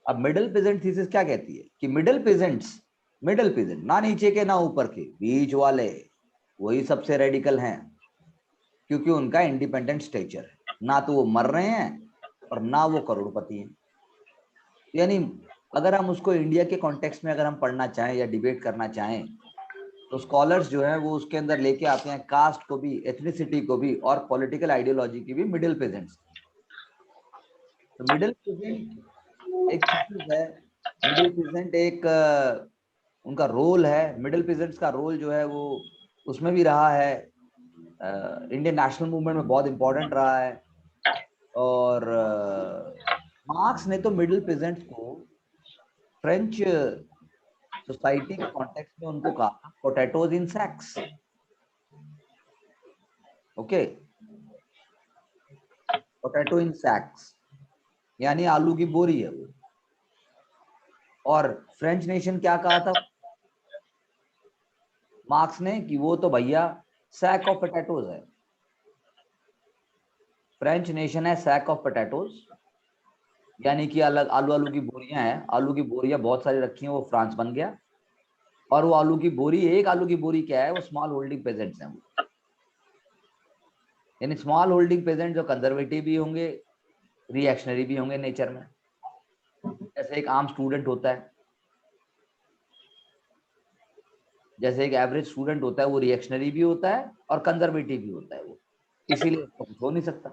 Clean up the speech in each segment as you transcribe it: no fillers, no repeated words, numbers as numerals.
अब middle peasant thesis क्या कहती है कि मिडिल पीजेंट ना नीचे के ना ऊपर के, बीच वाले वही सबसे रेडिकल हैं, क्योंकि उनका इंडिपेंडेंट स्टेचर है, ना तो वो मर रहे हैं और ना वो करोड़पति हैं। यानी अगर हम उसको इंडिया के कॉन्टेक्स्ट में अगर हम पढ़ना चाहें या डिबेट करना चाहें, तो स्कॉलर्स जो है वो उसके अंदर लेके आते हैं कास्ट को भी, एथनिसिटी को भी और पॉलिटिकल आइडियोलॉजी की भी मिडिल पीजेंट्स। तो मिडिल पीजेंट एक चीज है, मिडिल पीजेंट एक उनका रोल है। मिडिल पीजेंट्स का रोल जो है वो उसमें भी रहा है, इंडियन नेशनल मूवमेंट में बहुत इंपॉर्टेंट रहा है। और मार्क्स ने तो मिडिल पीजेंट्स को फ्रेंच सोसाइटी के कॉन्टेक्स्ट में उनको कहा पोटैटोज इन सैक्स। ओके, पोटैटो इन सैक्स यानी आलू की बोरी है वो। और फ्रेंच नेशन क्या कहा था मार्क्स ने कि वो तो भैया सैक ऑफ पोटैटोज है। फ्रेंच नेशन है सैक ऑफ पोटैटोज, यानी कि अलग आलू की बोरियां हैं, आलू की बोरियां बहुत सारी रखी हैं, वो फ्रांस बन गया। और वो आलू की बोरी, एक आलू की बोरी क्या है, वो स्मॉल होल्डिंग पेजेंट्स हैं वो। यानी स्मॉल होल्डिंग पेजेंट जो कंजर्वेटिव भी होंगे, रिएक्शनरी भी होंगे नेचर में। जैसे एक आम स्टूडेंट होता है, जैसे एक एवरेज स्टूडेंट होता है, वो रिएक्शनरी भी होता है और कंजर्वेटिव भी होता है वो, इसीलिए उसको कुछ हो नहीं सकता।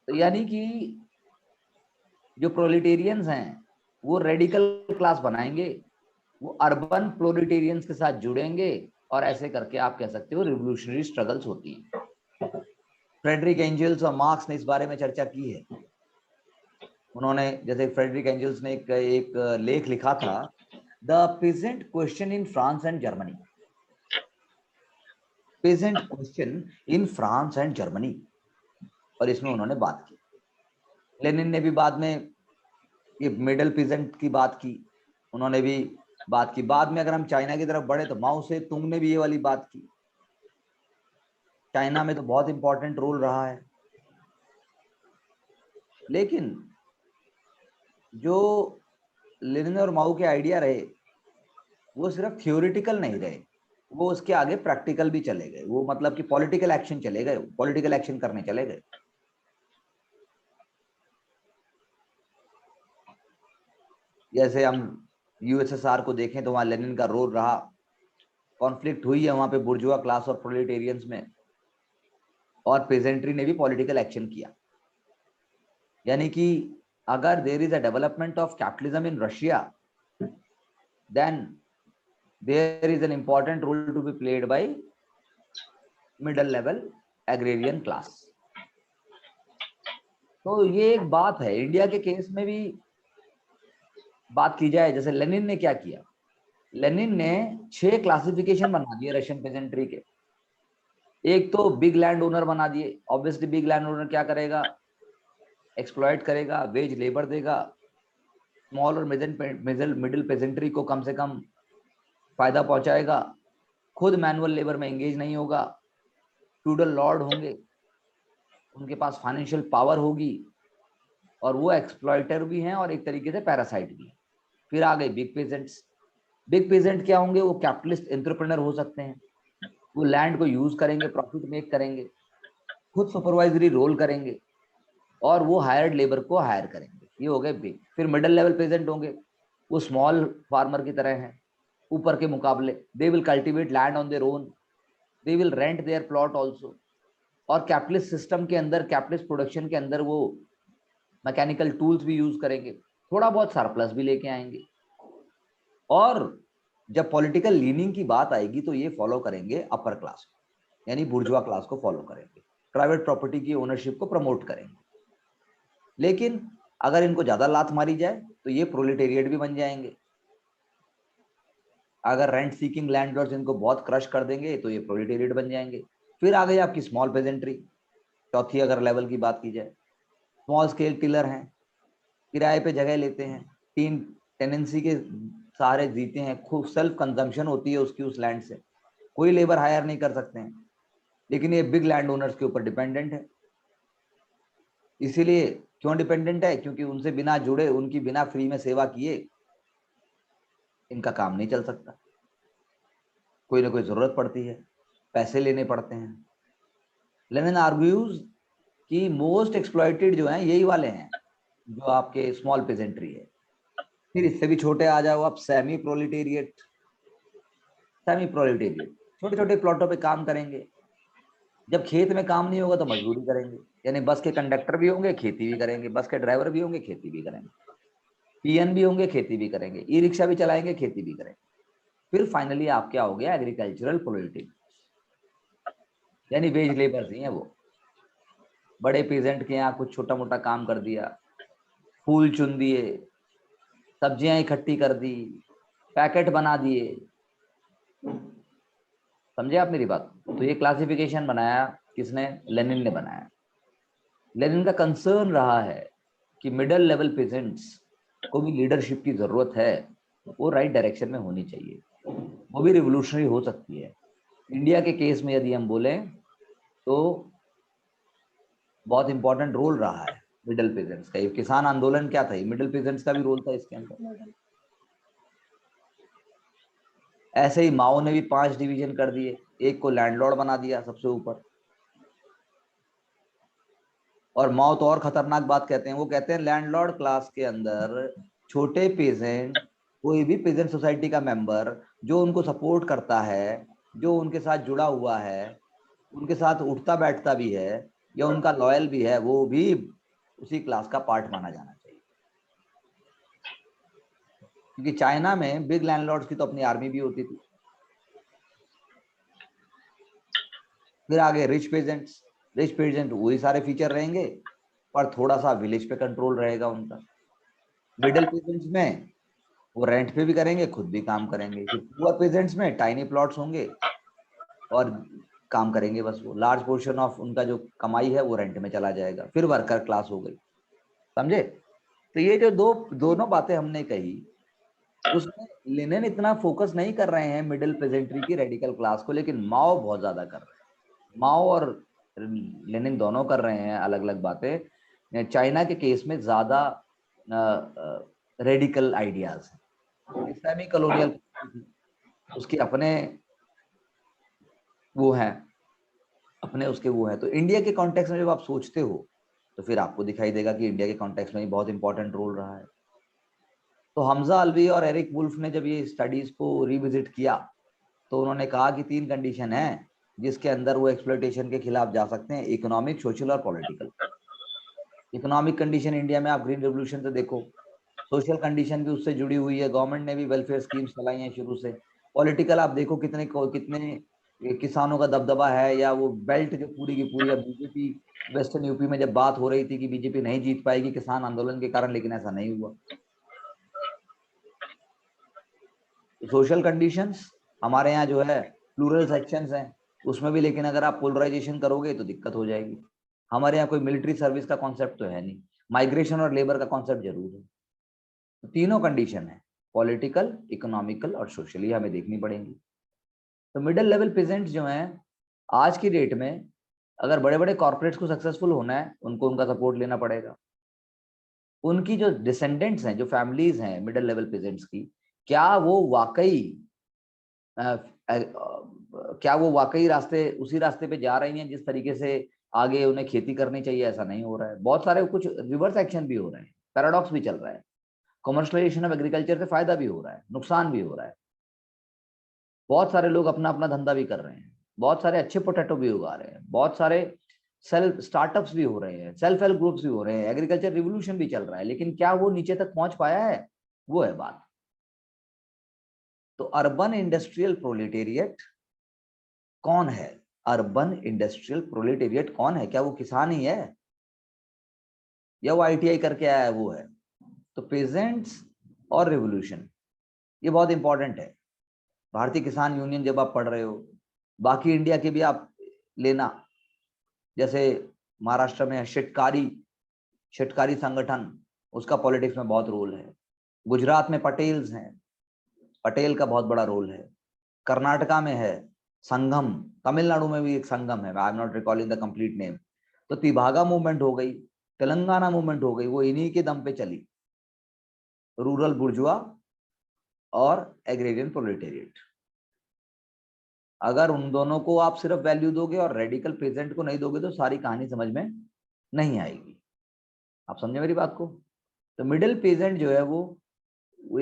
तो यानी कि जो प्रोलिटेरियंस हैं वो रेडिकल क्लास बनाएंगे, वो अर्बन प्रोलिटेरियंस के साथ जुड़ेंगे, और ऐसे करके आप कह सकते हो रिवोल्यूशनरी स्ट्रगल्स होती हैं। फ्रेडरिक एंजल्स और मार्क्स ने इस बारे में चर्चा की है। उन्होंने, जैसे फ्रेडरिक एंजल्स ने एक लेख लिखा था, the peasant question in France and Germany, peasant question in France and Germany, और इसमें उन्होंने बात की। लेनिन ने भी बाद में ये मिडिल पीजेंट की बात की, उन्होंने भी बात की। बाद में अगर हम चाइना की तरफ बढ़े तो माओ से तुंग ने भी ये वाली बात की। चाइना में तो बहुत इंपॉर्टेंट रोल रहा है। लेकिन जो लेनिन और माओ के आइडिया रहे वो सिर्फ थियोरिटिकल नहीं रहे, वो उसके आगे प्रैक्टिकल भी चले गए। वो मतलब कि पॉलिटिकल एक्शन चले गए, पॉलिटिकल एक्शन करने चले गए। जैसे हम यूएसएसआर को देखें तो वहां लेनिन का रोल रहा, कॉन्फ्लिक्ट हुई है वहां पे बुर्जुआ क्लास और प्रोलेटेरियंस में, और पेजेंट्री ने भी पॉलिटिकल एक्शन किया। यानी कि अगर there is a development of capitalism in Russia, then there is an important role to be played by middle level agrarian class. तो ये एक बात है। इंडिया के केस में भी बात की जाए, जैसे लेनिन ने क्या किया, लेनिन ने 6 क्लासिफिकेशन बना दिए रशियन पेजेंट्री के। एक तो बिग लैंड ओनर बना दिए। ऑब्वियसली बिग लैंड ओनर क्या करेगा, एक्सप्लॉइट करेगा, वेज लेबर देगा, स्मॉल और मिडिल पेजेंट्री को कम से कम फायदा पहुंचाएगा, खुद मैनुअल लेबर में एंगेज नहीं होगा, फ्यूडल लॉर्ड होंगे, उनके पास फाइनेंशियल पावर होगी, और वो एक्सप्लॉइटर भी हैं और एक तरीके से पैरासाइट भी हैं। फिर आ गए बिग पेजेंट्स। बिग पेजेंट क्या होंगे, वो कैपिटलिस्ट एंटरप्रेन्योर हो सकते हैं, वो लैंड को यूज करेंगे, प्रॉफिट मेक करेंगे, खुद सुपरवाइजरी रोल करेंगे, और वो हायर्ड लेबर को हायर करेंगे। ये हो गए बिग। फिर मिडिल लेवल पेजेंट होंगे, वो स्मॉल फार्मर की तरह हैं ऊपर के मुकाबले। They will cultivate land on their own, they will rent their plot also, और कैपिटलिस्ट सिस्टम के अंदर, कैपिटलिस्ट प्रोडक्शन के अंदर वो मैकेनिकल टूल्स भी यूज करेंगे, थोड़ा बहुत सरप्लस भी लेके आएंगे। और जब पॉलिटिकल लीनिंग की बात आएगी तो ये फॉलो करेंगे अपर क्लास, यानी बुर्जुआ क्लास को फॉलो करेंगे, प्राइवेट प्रॉपर्टी की ओनरशिप को प्रमोट करेंगे। लेकिन अगर इनको ज्यादा लात मारी जाए तो ये प्रोलेटेरिएट भी बन जाएंगे। अगर रेंट सीकिंग लैंडलॉर्ड्स इनको बहुत क्रश कर देंगे तो ये प्रोलेटेरिएट बन जाएंगे। फिर आ गई आपकी स्मॉल पेजेंट्री, चौथी अगर लेवल की बात की जाए। स्मॉल स्केल टिलर हैं, किराए पे जगह लेते हैं, तीन टेनेंसी के सहारे जीते हैं, खूब सेल्फ कंजम्पशन होती है उसकी उस लैंड से, कोई लेबर हायर नहीं कर सकते हैं। लेकिन ये बिग लैंड ओनर्स के ऊपर डिपेंडेंट है। इसीलिए क्यों डिपेंडेंट है? क्योंकि उनसे बिना जुड़े, उनकी बिना फ्री में सेवा किए इनका काम नहीं चल सकता। कोई ना कोई जरूरत पड़ती है, पैसे लेने पड़ते हैं। लेनिन आर्ग्यूज कि मोस्ट एक्सप्लॉइटेड जो हैं यही वाले हैं जो आपके स्मॉल पेजेंट्री है। फिर इससे भी छोटे आ जाओ आप, सेमी प्रोलिटेरिएट। सेमी प्रोलिटेरिएट छोटे छोटे प्लॉटों पे काम करेंगे। जब खेत में काम नहीं होगा तो मजदूरी करेंगे, यानी बस के कंडक्टर भी होंगे, खेती भी करेंगे, बस के ड्राइवर भी होंगे, खेती भी करेंगे, पीएन भी होंगे, खेती भी करेंगे, ई रिक्शा भी चलाएंगे, खेती भी करेंगे। फिर फाइनली आप क्या हो गया? एग्रीकल्चरल प्रोलिटेरिएट, यानी वेज लेबर्स ही हैं वो। बड़े पेजेंट के यहाँ कुछ छोटा मोटा काम कर दिया, फूल चुन दिए, सब्जियां इकट्ठी कर दी, पैकेट बना दिए। समझे आप मेरी बात? तो ये क्लासिफिकेशन बनाया किसने? लेनिन ने बनाया। लेनिन का कंसर्न रहा है कि मिडिल लेवल पेजेंट्स को भी लीडरशिप की जरूरत है, वो राइट डायरेक्शन में होनी चाहिए, वो भी रिवोल्यूशनरी हो सकती है। इंडिया के केस में यदि हम बोलें तो बहुत इंपॉर्टेंट रोल रहा है मिडिल पेजेंट्स का। ये किसान आंदोलन क्या था? मिडिल पेजेंट्स का भी रोल था इसके अंदर। ऐसे ही माओ ने भी 5 डिवीजन कर दिए, एक को लैंडलॉर्ड बना दिया सबसे ऊपर। और माओ तो और खतरनाक बात कहते हैं, वो कहते हैं लैंडलॉर्ड क्लास के अंदर छोटे पेजेंट, कोई भी पेजेंट सोसाइटी का मेंबर जो उनको सपोर्ट करता है, जो उनके साथ जुड़ा हुआ है, उनके साथ उठता बैठता भी है या उनका लॉयल भी है, वो भी उसी क्लास का पार्ट माना जाना चाहिए। क्योंकि चाइना में बिग लैंडलॉर्ड्स की तो अपनी आर्मी भी होती थी। फिर आगे रिच पेजेंट्स। रिच पेजेंट वही सारे फीचर रहेंगे पर थोड़ा सा विलेज पे कंट्रोल रहेगा उनका। मिडिल पेजेंट्स में वो रेंट पे भी करेंगे, खुद भी काम करेंगे। फिर पुअर पेजेंट्स में टाइनी प्लॉट्स होंगे और काम करेंगे बस। वो लार्ज पोर्शन ऑफ उनका जो कमाई है वो रेंट में चला जाएगा। फिर वर्कर क्लास हो गई। समझे? तो ये जो दोनों बातें हमने कही, उसमें लेनिन इतना फोकस नहीं कर रहे हैं मिडिल पेजेंट्री की, रेडिकल क्लास को, लेकिन माओ बहुत ज्यादा कर रहे हैं। माओ और लेनिन दोनों कर रहे हैं अलग अलग बातें। चाइना के केस में ज्यादा रेडिकल आइडियाज हैं। सेमी कॉलोनियल उसके अपने वो हैं, अपने उसके वो हैं। तो इंडिया के कॉन्टेक्स्ट में जब आप सोचते हो तो फिर आपको दिखाई देगा कि इंडिया के कॉन्टेक्स्ट में भी बहुत इंपॉर्टेंट रोल रहा है। तो हमजा अल्वी और एरिक वुल्फ ने जब ये स्टडीज को रिविजिट किया तो उन्होंने कहा कि 3 कंडीशन है जिसके अंदर वो एक्सप्लॉयटेशन के खिलाफ जा सकते हैं: इकोनॉमिक, सोशल और पॉलिटिकल। इकोनॉमिक कंडीशन इंडिया में आप ग्रीन रेवोल्यूशन से देखो, सोशल कंडीशन भी उससे जुड़ी हुई है, गवर्नमेंट ने भी वेलफेयर स्कीम्स चलाई हैं शुरू से। पॉलिटिकल आप देखो कितने किसानों का दबदबा है, या वो बेल्ट जो पूरी की पूरी। अब बीजेपी वेस्टर्न यूपी में जब बात हो रही थी कि बीजेपी नहीं जीत पाएगी किसान आंदोलन के कारण, लेकिन ऐसा नहीं हुआ। सोशल कंडीशंस हमारे यहाँ जो है प्लूरल सेक्शंस हैं उसमें भी, लेकिन अगर आप पोलराइजेशन करोगे तो दिक्कत हो जाएगी। हमारे यहाँ कोई मिलिट्री सर्विस का कॉन्सेप्ट तो है नहीं, माइग्रेशन और लेबर का कॉन्सेप्ट जरूर है। तो तीनों कंडीशन है, पॉलिटिकल, इकोनॉमिकल और सोशली, हमें देखनी पड़ेंगी। तो मिडिल लेवल पेजेंट्स जो हैं आज की डेट में, अगर बड़े बड़े कॉर्पोरेट्स को सक्सेसफुल होना है उनको उनका सपोर्ट लेना पड़ेगा। उनकी जो डिसेंडेंट्स हैं, जो फैमिलीज हैं मिडिल लेवल पेजेंट्स की, क्या वो वाकई क्या वो वाकई उसी रास्ते पे जा रही हैं जिस तरीके से आगे उन्हें खेती करनी चाहिए? ऐसा नहीं हो रहा है। बहुत सारे कुछ रिवर्स एक्शन भी हो रहे हैं, पैराडॉक्स भी चल रहा है। कमर्शियलाइजेशन ऑफ एग्रीकल्चर से फायदा भी हो रहा है, नुकसान भी हो रहा है। बहुत सारे लोग अपना अपना धंधा भी कर रहे हैं, बहुत सारे अच्छे पोटैटो भी उगा रहे हैं, बहुत सारे सेल्फ स्टार्टअप्स भी हो रहे हैं, सेल्फ हेल्प ग्रुप्स भी हो रहे हैं, एग्रीकल्चर रिवोल्यूशन भी चल रहा है। लेकिन क्या वो नीचे तक पहुंच पाया है? वो है बात। तो अर्बन इंडस्ट्रियल प्रोलेटेरिएट कौन है? अर्बन इंडस्ट्रियल प्रोलेटेरिएट कौन है? क्या वो किसान ही है या वो आईटीआई करके आया है वो है? तो पेजेंट्स और रिवोल्यूशन ये बहुत इंपॉर्टेंट है। भारतीय किसान यूनियन जब आप पढ़ रहे हो, बाकी इंडिया के भी आप लेना, जैसे महाराष्ट्र में शेटकारी शेटकारी संगठन, उसका पॉलिटिक्स में बहुत रोल है। गुजरात में पटेल्स हैं, पटेल का बहुत बड़ा रोल है। कर्नाटका में है संगम, तमिलनाडु में भी एक संगम है, I am not recalling the complete name. तो तिभागा मूवमेंट हो गई, तेलंगाना मूवमेंट हो गई, वो इन्हीं के दम पे चली, रूरल बुर्जुआ और एग्रेरियन प्रोलेटेरिएट। अगर उन दोनों को आप सिर्फ वैल्यू दोगे और रेडिकल पेजेंट को नहीं दोगे तो सारी कहानी समझ में नहीं आएगी। आप समझे मेरी बात को? तो मिडिल पेजेंट जो है वो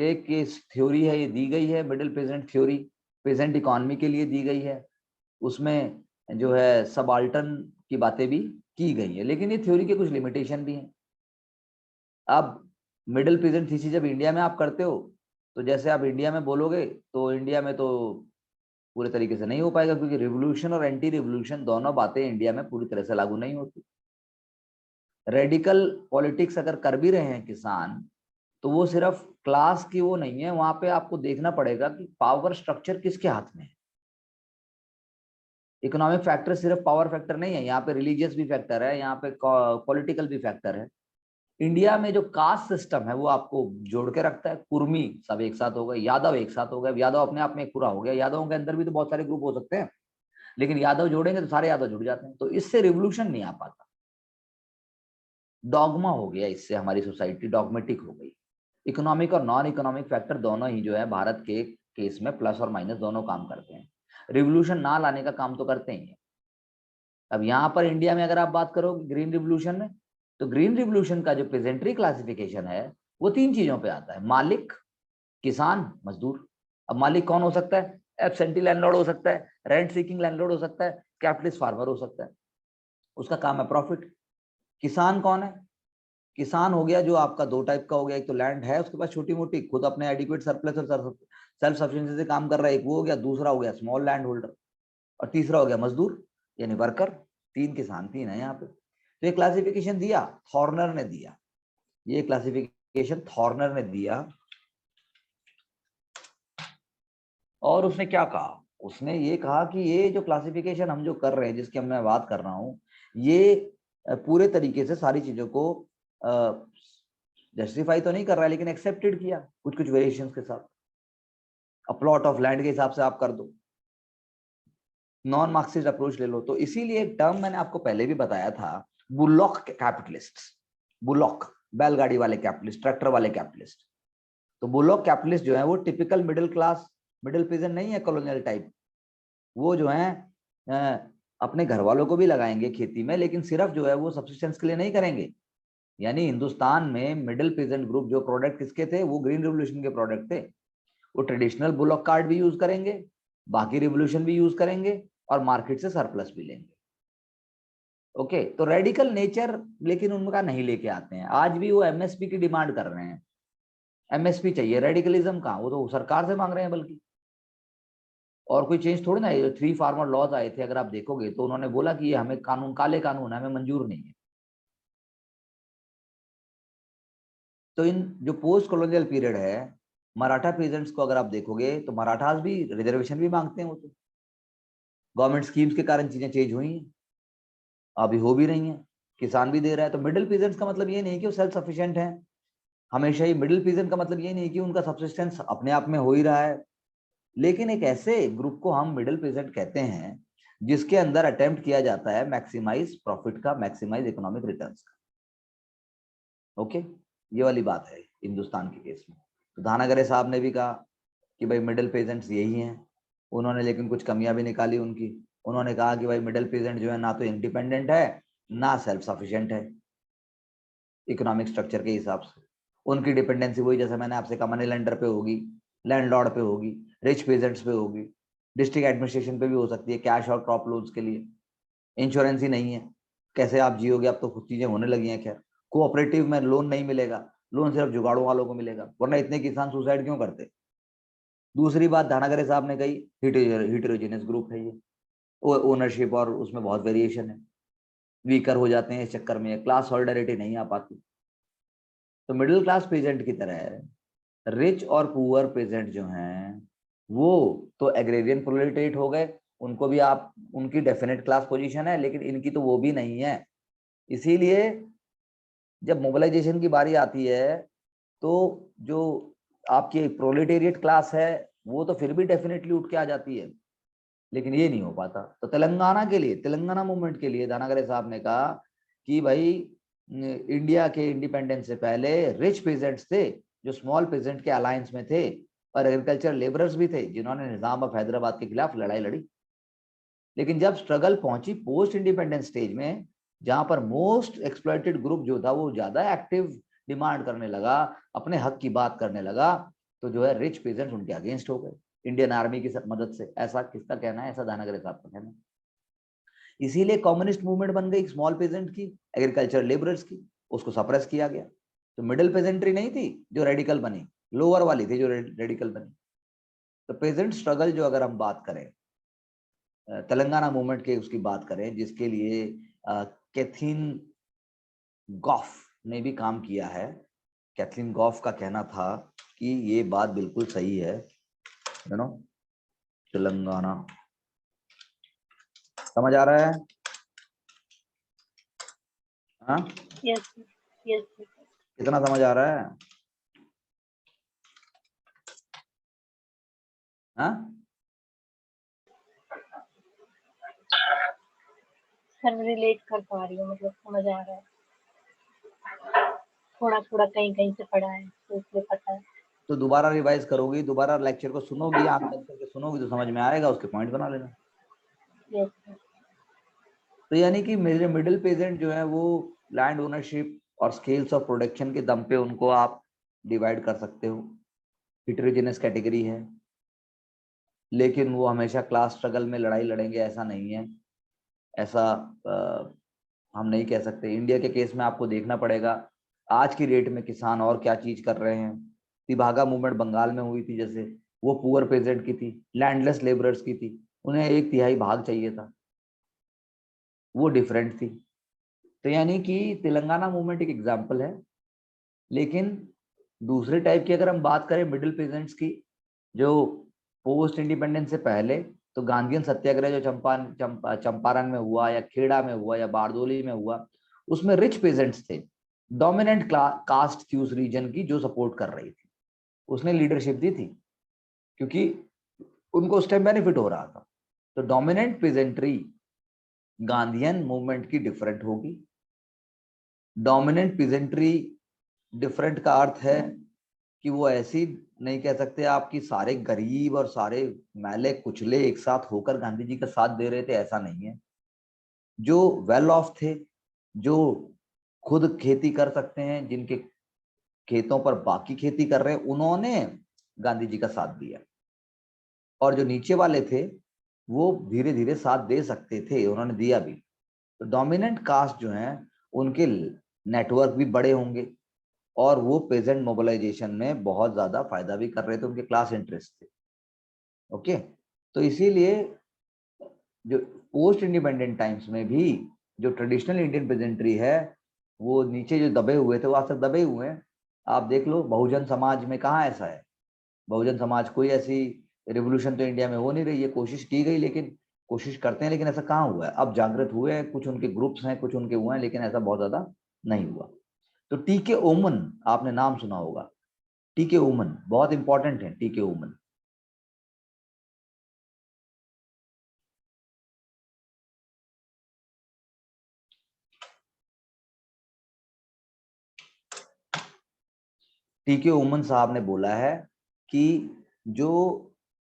एक थ्योरी है, ये दी गई है middle peasant theory, peasant economy के लिए दी गई है। उसमें जो है सबाल्टर्न की बातें भी की गई है, लेकिन ये थ्योरी के कुछ लिमिटेशन भी हैं। अब मिडिल पेजेंट थीसिस जब इंडिया में आप करते हो तो जैसे आप इंडिया में बोलोगे तो इंडिया में तो पूरे तरीके से नहीं हो पाएगा, क्योंकि रिवोल्यूशन और एंटी रिवोल्यूशन दोनों बातें इंडिया में पूरी तरह से लागू नहीं होती। रेडिकल पॉलिटिक्स अगर कर भी रहे हैं किसान तो वो सिर्फ क्लास की वो नहीं है, वहां पे आपको देखना पड़ेगा कि पावर स्ट्रक्चर किसके हाथ में है। इकोनॉमिक फैक्टर सिर्फ पावर फैक्टर नहीं है, यहाँ पे रिलीजियस भी फैक्टर है, यहाँ पे पॉलिटिकल भी फैक्टर है। इंडिया में जो कास्ट सिस्टम है वो आपको जोड़ के रखता है। कुर्मी सब एक साथ हो गए, यादव एक साथ हो गए, यादव अपने आप में एक पूरा हो गया। यादवों के अंदर भी तो बहुत सारे ग्रुप हो सकते हैं, लेकिन यादव जोड़ेंगे तो सारे यादव जुड़ जाते हैं, तो इससे रिवोल्यूशन नहीं आ पाता। डॉगमा हो गया, इससे हमारी सोसाइटी डॉगमेटिक हो गई। इकोनॉमिक और नॉन इकोनॉमिक फैक्टर दोनों ही जो है भारत के केस में प्लस और माइनस दोनों काम करते हैं, रिवोल्यूशन ना लाने का काम तो करते ही है। अब यहाँ पर इंडिया में अगर आप बात करो ग्रीन रिवोल्यूशन में, तो ग्रीन रिवोल्यूशन का जो प्रेजेंटरी क्लासिफिकेशन है वो 3 चीजों पे आता है, मालिक, किसान, मजदूर। अब मालिक कौन हो सकता है? एब्सेंटी लैंडलॉर्ड हो सकता है, रेंट सीकिंग लैंडलॉर्ड हो सकता है, कैपिटलिस्ट फार्मर हो सकता है, उसका काम है प्रॉफिट। किसान कौन है? किसान हो गया जो आपका 2 टाइप का हो गया, एक तो लैंड है उसके पास छोटी मोटी, खुद अपने एडिक्वेट सरप्लस और सेल्फ सफिशिएंसी से काम कर रहा है, एक वो हो गया। दूसरा हो गया स्मॉल लैंड होल्डर, और तीसरा हो गया मजदूर यानी वर्कर। 3 किसान, 3 है यहाँ पे। तो ये क्लासिफिकेशन दिया थॉर्नर ने दिया, ये क्लासिफिकेशन थॉर्नर ने दिया। और उसने क्या कहा? उसने ये कहा कि ये जो क्लासिफिकेशन हम जो कर रहे हैं, जिसकी मैं बात कर रहा हूँ, ये पूरे तरीके से सारी चीजों को जस्टिफाई तो नहीं कर रहा है, लेकिन एक्सेप्टेड किया कुछ कुछ वेरिएशन के साथ। प्लॉट ऑफ लैंड के हिसाब से आप कर दो, नॉन मार्क्सिस्ट अप्रोच ले लो। तो इसीलिए एक टर्म मैंने आपको पहले भी बताया था, बुलॉक कैपिटलिस्ट। बुलॉक बैलगाड़ी वाले कैपिटलिस्ट, ट्रैक्टर वाले कैपिटलिस्ट। तो बुलॉक कैपिटलिस्ट जो है वो typical middle class, middle peasant नहीं है कॉलोनियल टाइप। वो जो है अपने घर वालों को भी लगाएंगे खेती में, लेकिन सिर्फ जो है वो सब्सिस्टेंस के लिए नहीं करेंगे। यानी हिंदुस्तान में मिडिल पेजेंट ग्रुप जो प्रोडक्ट किसके थे, वो ग्रीन रिवोल्यूशन के प्रोडक्ट थे। वो ट्रेडिशनल बुलॉक कार्ड भी यूज करेंगे, बाकी रिवोल्यूशन भी यूज करेंगे, और मार्केट से सरप्लस भी लेंगे। ओके, तो रेडिकल नेचर लेकिन उनका नहीं लेके आते हैं। आज भी वो एमएसपी की डिमांड कर रहे हैं, एमएसपी चाहिए। रेडिकलिज्म कहाँ, वो तो सरकार से मांग रहे हैं बल्कि। और कोई चेंज थोड़ी ना है। 3 फार्मर लॉज आए थे, अगर आप देखोगे तो उन्होंने बोला कि ये हमें कानून, काले कानून हमें मंजूर नहीं है। तो इन जो पोस्ट कॉलोनियल पीरियड है, मराठा पीजेंट्स को अगर आप देखोगे तो मराठास भी रिजर्वेशन भी मांगते हैं। वो तो गवर्नमेंट स्कीम्स के कारण चीजें चेंज हुई हैं, अभी हो भी रही हैं, किसान भी दे रहा है। तो मिडिल पीजेंट्स का मतलब ये नहीं कि वो सेल्फ सफिशिएंट है हमेशा ही। मिडिल पीजेंट का मतलब ये नहीं कि उनका सब्सिस्टेंस अपने आप में हो ही रहा है। लेकिन एक ऐसे ग्रुप को हम मिडिल पीजेंट कहते हैं जिसके अंदर अटेम्प्ट किया जाता है मैक्सिमाइज प्रॉफिट का, मैक्सिमाइज इकोनॉमिक रिटर्न्स का। ओके, ये वाली बात है हिंदुस्तान के केस में। तो धानागरे साहब ने भी कहा कि भाई मिडिल पेजेंट्स यही हैं। उन्होंने लेकिन कुछ कमियां भी निकाली उनकी। उन्होंने कहा कि भाई मिडिल पेजेंट जो है ना तो इंडिपेंडेंट है ना सेल्फ सफिशिएंट है इकोनॉमिक स्ट्रक्चर के हिसाब से। उनकी डिपेंडेंसी वही, जैसे मैंने आपसे कहा, मनी लेंडर पे होगी, लैंडलॉर्ड पे होगी, रिच पेजेंट्स पे होगी, डिस्ट्रिक्ट एडमिनिस्ट्रेशन पे भी हो सकती है कैश और क्रॉप लोन्स के लिए। इंश्योरेंस ही नहीं है, कैसे आप जियोगे? अब तो कुछ चीजें होने लगी हैं। खैर, कोऑपरेटिव में लोन नहीं मिलेगा, लोन सिर्फ जुगाड़ों वालों को मिलेगा, वरना इतने किसान सुसाइड क्यों करते? दूसरी बात धानागरे साहब ने कही, हिटेरोजेनियस ग्रुप है ये, ओनरशिप और उसमें बहुत वेरिएशन है, वीकर हो जाते हैं इस चक्कर में, क्लास सॉलिडरिटी नहीं आ पाती। तो मिडिल क्लास पेजेंट की तरह रिच और पुअर पेजेंट जो हैं वो तो एग्रेरियन प्रोलेटेरिएट हो गए, उनको भी आप, उनकी डेफिनेट क्लास पोजीशन है, लेकिन इनकी तो वो भी नहीं है। इसीलिए जब मोबिलाइजेशन की बारी आती है तो जो आपकी प्रोलेटेरिएट क्लास है वो तो फिर भी डेफिनेटली उठ के आ जाती है। लेकिन ये नहीं हो पाता। तो तेलंगाना के लिए, तेलंगाना मूवमेंट के लिए दानागरे साहब ने कहा कि भाई इंडिया के इंडिपेंडेंस से पहले रिच पेजेंट्स थे जो स्मॉल पेजेंट के अलायंस में थे, और एग्रीकल्चर लेबरर्स भी थे जिन्होंने निजाम ऑफ हैदराबाद के खिलाफ लड़ाई लड़ी। लेकिन जब स्ट्रगल पहुंची पोस्ट इंडिपेंडेंस स्टेज में, जहां पर मोस्ट एक्सप्लॉइटेड ग्रुप जो था वो ज्यादा एक्टिव डिमांड करने लगा, अपने हक की बात करने लगा, तो जो है रिच पेजेंट्स उनके अगेंस्ट हो गए इंडियन आर्मी की मदद से। ऐसा किसका कहना है? ऐसा दानागरे साहब का कहना है। इसीलिए कम्युनिस्ट मूवमेंट बन गई स्मॉल पेजेंट की, एग्रीकल्चर लेबरर्स की, उसको सप्रेस किया गया। तो मिडिल पेजेंट्री नहीं थी जो रेडिकल बनी, लोअर वाली थी जो रेडिकल बनी। तो पेजेंट स्ट्रगल जो अगर हम बात करें, तेलंगाना मूवमेंट के उसकी बात करें, जिसके लिए कैथरीन गॉफ ने भी काम किया है। कैथरीन गॉफ का कहना था कि ये बात बिल्कुल सही है, यू नो, तेलंगाना, समझ आ रहा है? हाँ, यस यस, कितना समझ आ रहा है? हाँ सर रिलेट कर पा रही हूँ, मतलब समझ आ रहा है, थोड़ा थोड़ा कहीं कहीं से पढ़ा है तो इसलिए पता है। तो दोबारा रिवाइज करोगी, दोबारा लेक्चर को सुनोगी, आंख बंद करके सुनोगी तो समझ में आएगा, उसके पॉइंट बना लेना। Yes sir. तो यानी कि मेरे मिडिल पेजेंट जो है वो लैंड ओनरशिप और स्केल्स ऑफ प्रोडक्शन के दम पे उनको आप डिवाइड कर सकते हो, हिटेरोजेनस कैटेगरी है। लेकिन वो हमेशा क्लास स्ट्रगल में लड़ाई लड़ेंगे ऐसा नहीं है, ऐसा हम नहीं कह सकते। इंडिया के केस में आपको देखना पड़ेगा आज की डेट में किसान और क्या चीज कर रहे हैं। तिभागा मूवमेंट बंगाल में हुई थी, जैसे वो पुअर पेजेंट की थी, लैंडलेस लेबरर्स की थी, उन्हें 1/3 भाग चाहिए था, वो डिफरेंट थी। तो यानी कि तेलंगाना मूवमेंट एक एग्जाम्पल है। लेकिन दूसरे टाइप की अगर हम बात करें मिडिल पेजेंट्स की, जो पोस्ट इंडिपेंडेंस से पहले, तो गांधीयन सत्याग्रह जो चंपारण में हुआ या खेड़ा में हुआ या बारदोली में हुआ, उसमें रिच पेजेंट्स थे, डोमिनेंट कास्ट थी उस रीजन की जो सपोर्ट कर रही थी, उसने लीडरशिप दी थी क्योंकि उनको उस टाइम बेनिफिट हो रहा था। तो डोमिनेंट पेजेंट्री गांधीयन मूवमेंट की डिफरेंट होगी। डोमिनेंट पेजेंट्री डिफरेंट का अर्थ है कि वो ऐसी नहीं कह सकते आपकी सारे गरीब और सारे मैले कुचले एक साथ होकर गांधी जी का साथ दे रहे थे, ऐसा नहीं है। जो वेल ऑफ थे, जो खुद खेती कर सकते हैं, जिनके खेतों पर बाकी खेती कर रहे हैं, उन्होंने गांधी जी का साथ दिया। और जो नीचे वाले थे वो धीरे धीरे साथ दे सकते थे, उन्होंने दिया भी। तो डोमिनेंट कास्ट जो है उनके नेटवर्क भी बड़े होंगे और वो पेजेंट मोबिलाइजेशन में बहुत ज्यादा फायदा भी कर रहे थे, उनके क्लास इंटरेस्ट थे। ओके, तो इसीलिए जो पोस्ट इंडिपेंडेंट टाइम्स में भी जो ट्रेडिशनल इंडियन पेजेंट्री है, वो नीचे जो दबे हुए थे वो आज तक दबे हुए हैं। आप देख लो बहुजन समाज में कहाँ ऐसा है, बहुजन समाज कोई ऐसी रिवोल्यूशन तो इंडिया में हो नहीं रही है, कोशिश की गई लेकिन कोशिश करते हैं लेकिन ऐसा कहाँ हुआ है। अब जागृत हुए हैं, कुछ उनके ग्रुप्स हैं, कुछ उनके हुए हैं, लेकिन ऐसा बहुत ज्यादा नहीं हुआ। तो टीके ओमन आपने नाम सुना होगा, टीके ओमन बहुत इंपॉर्टेंट है। टीके ओमन टीके ओमन साहब ने बोला है कि जो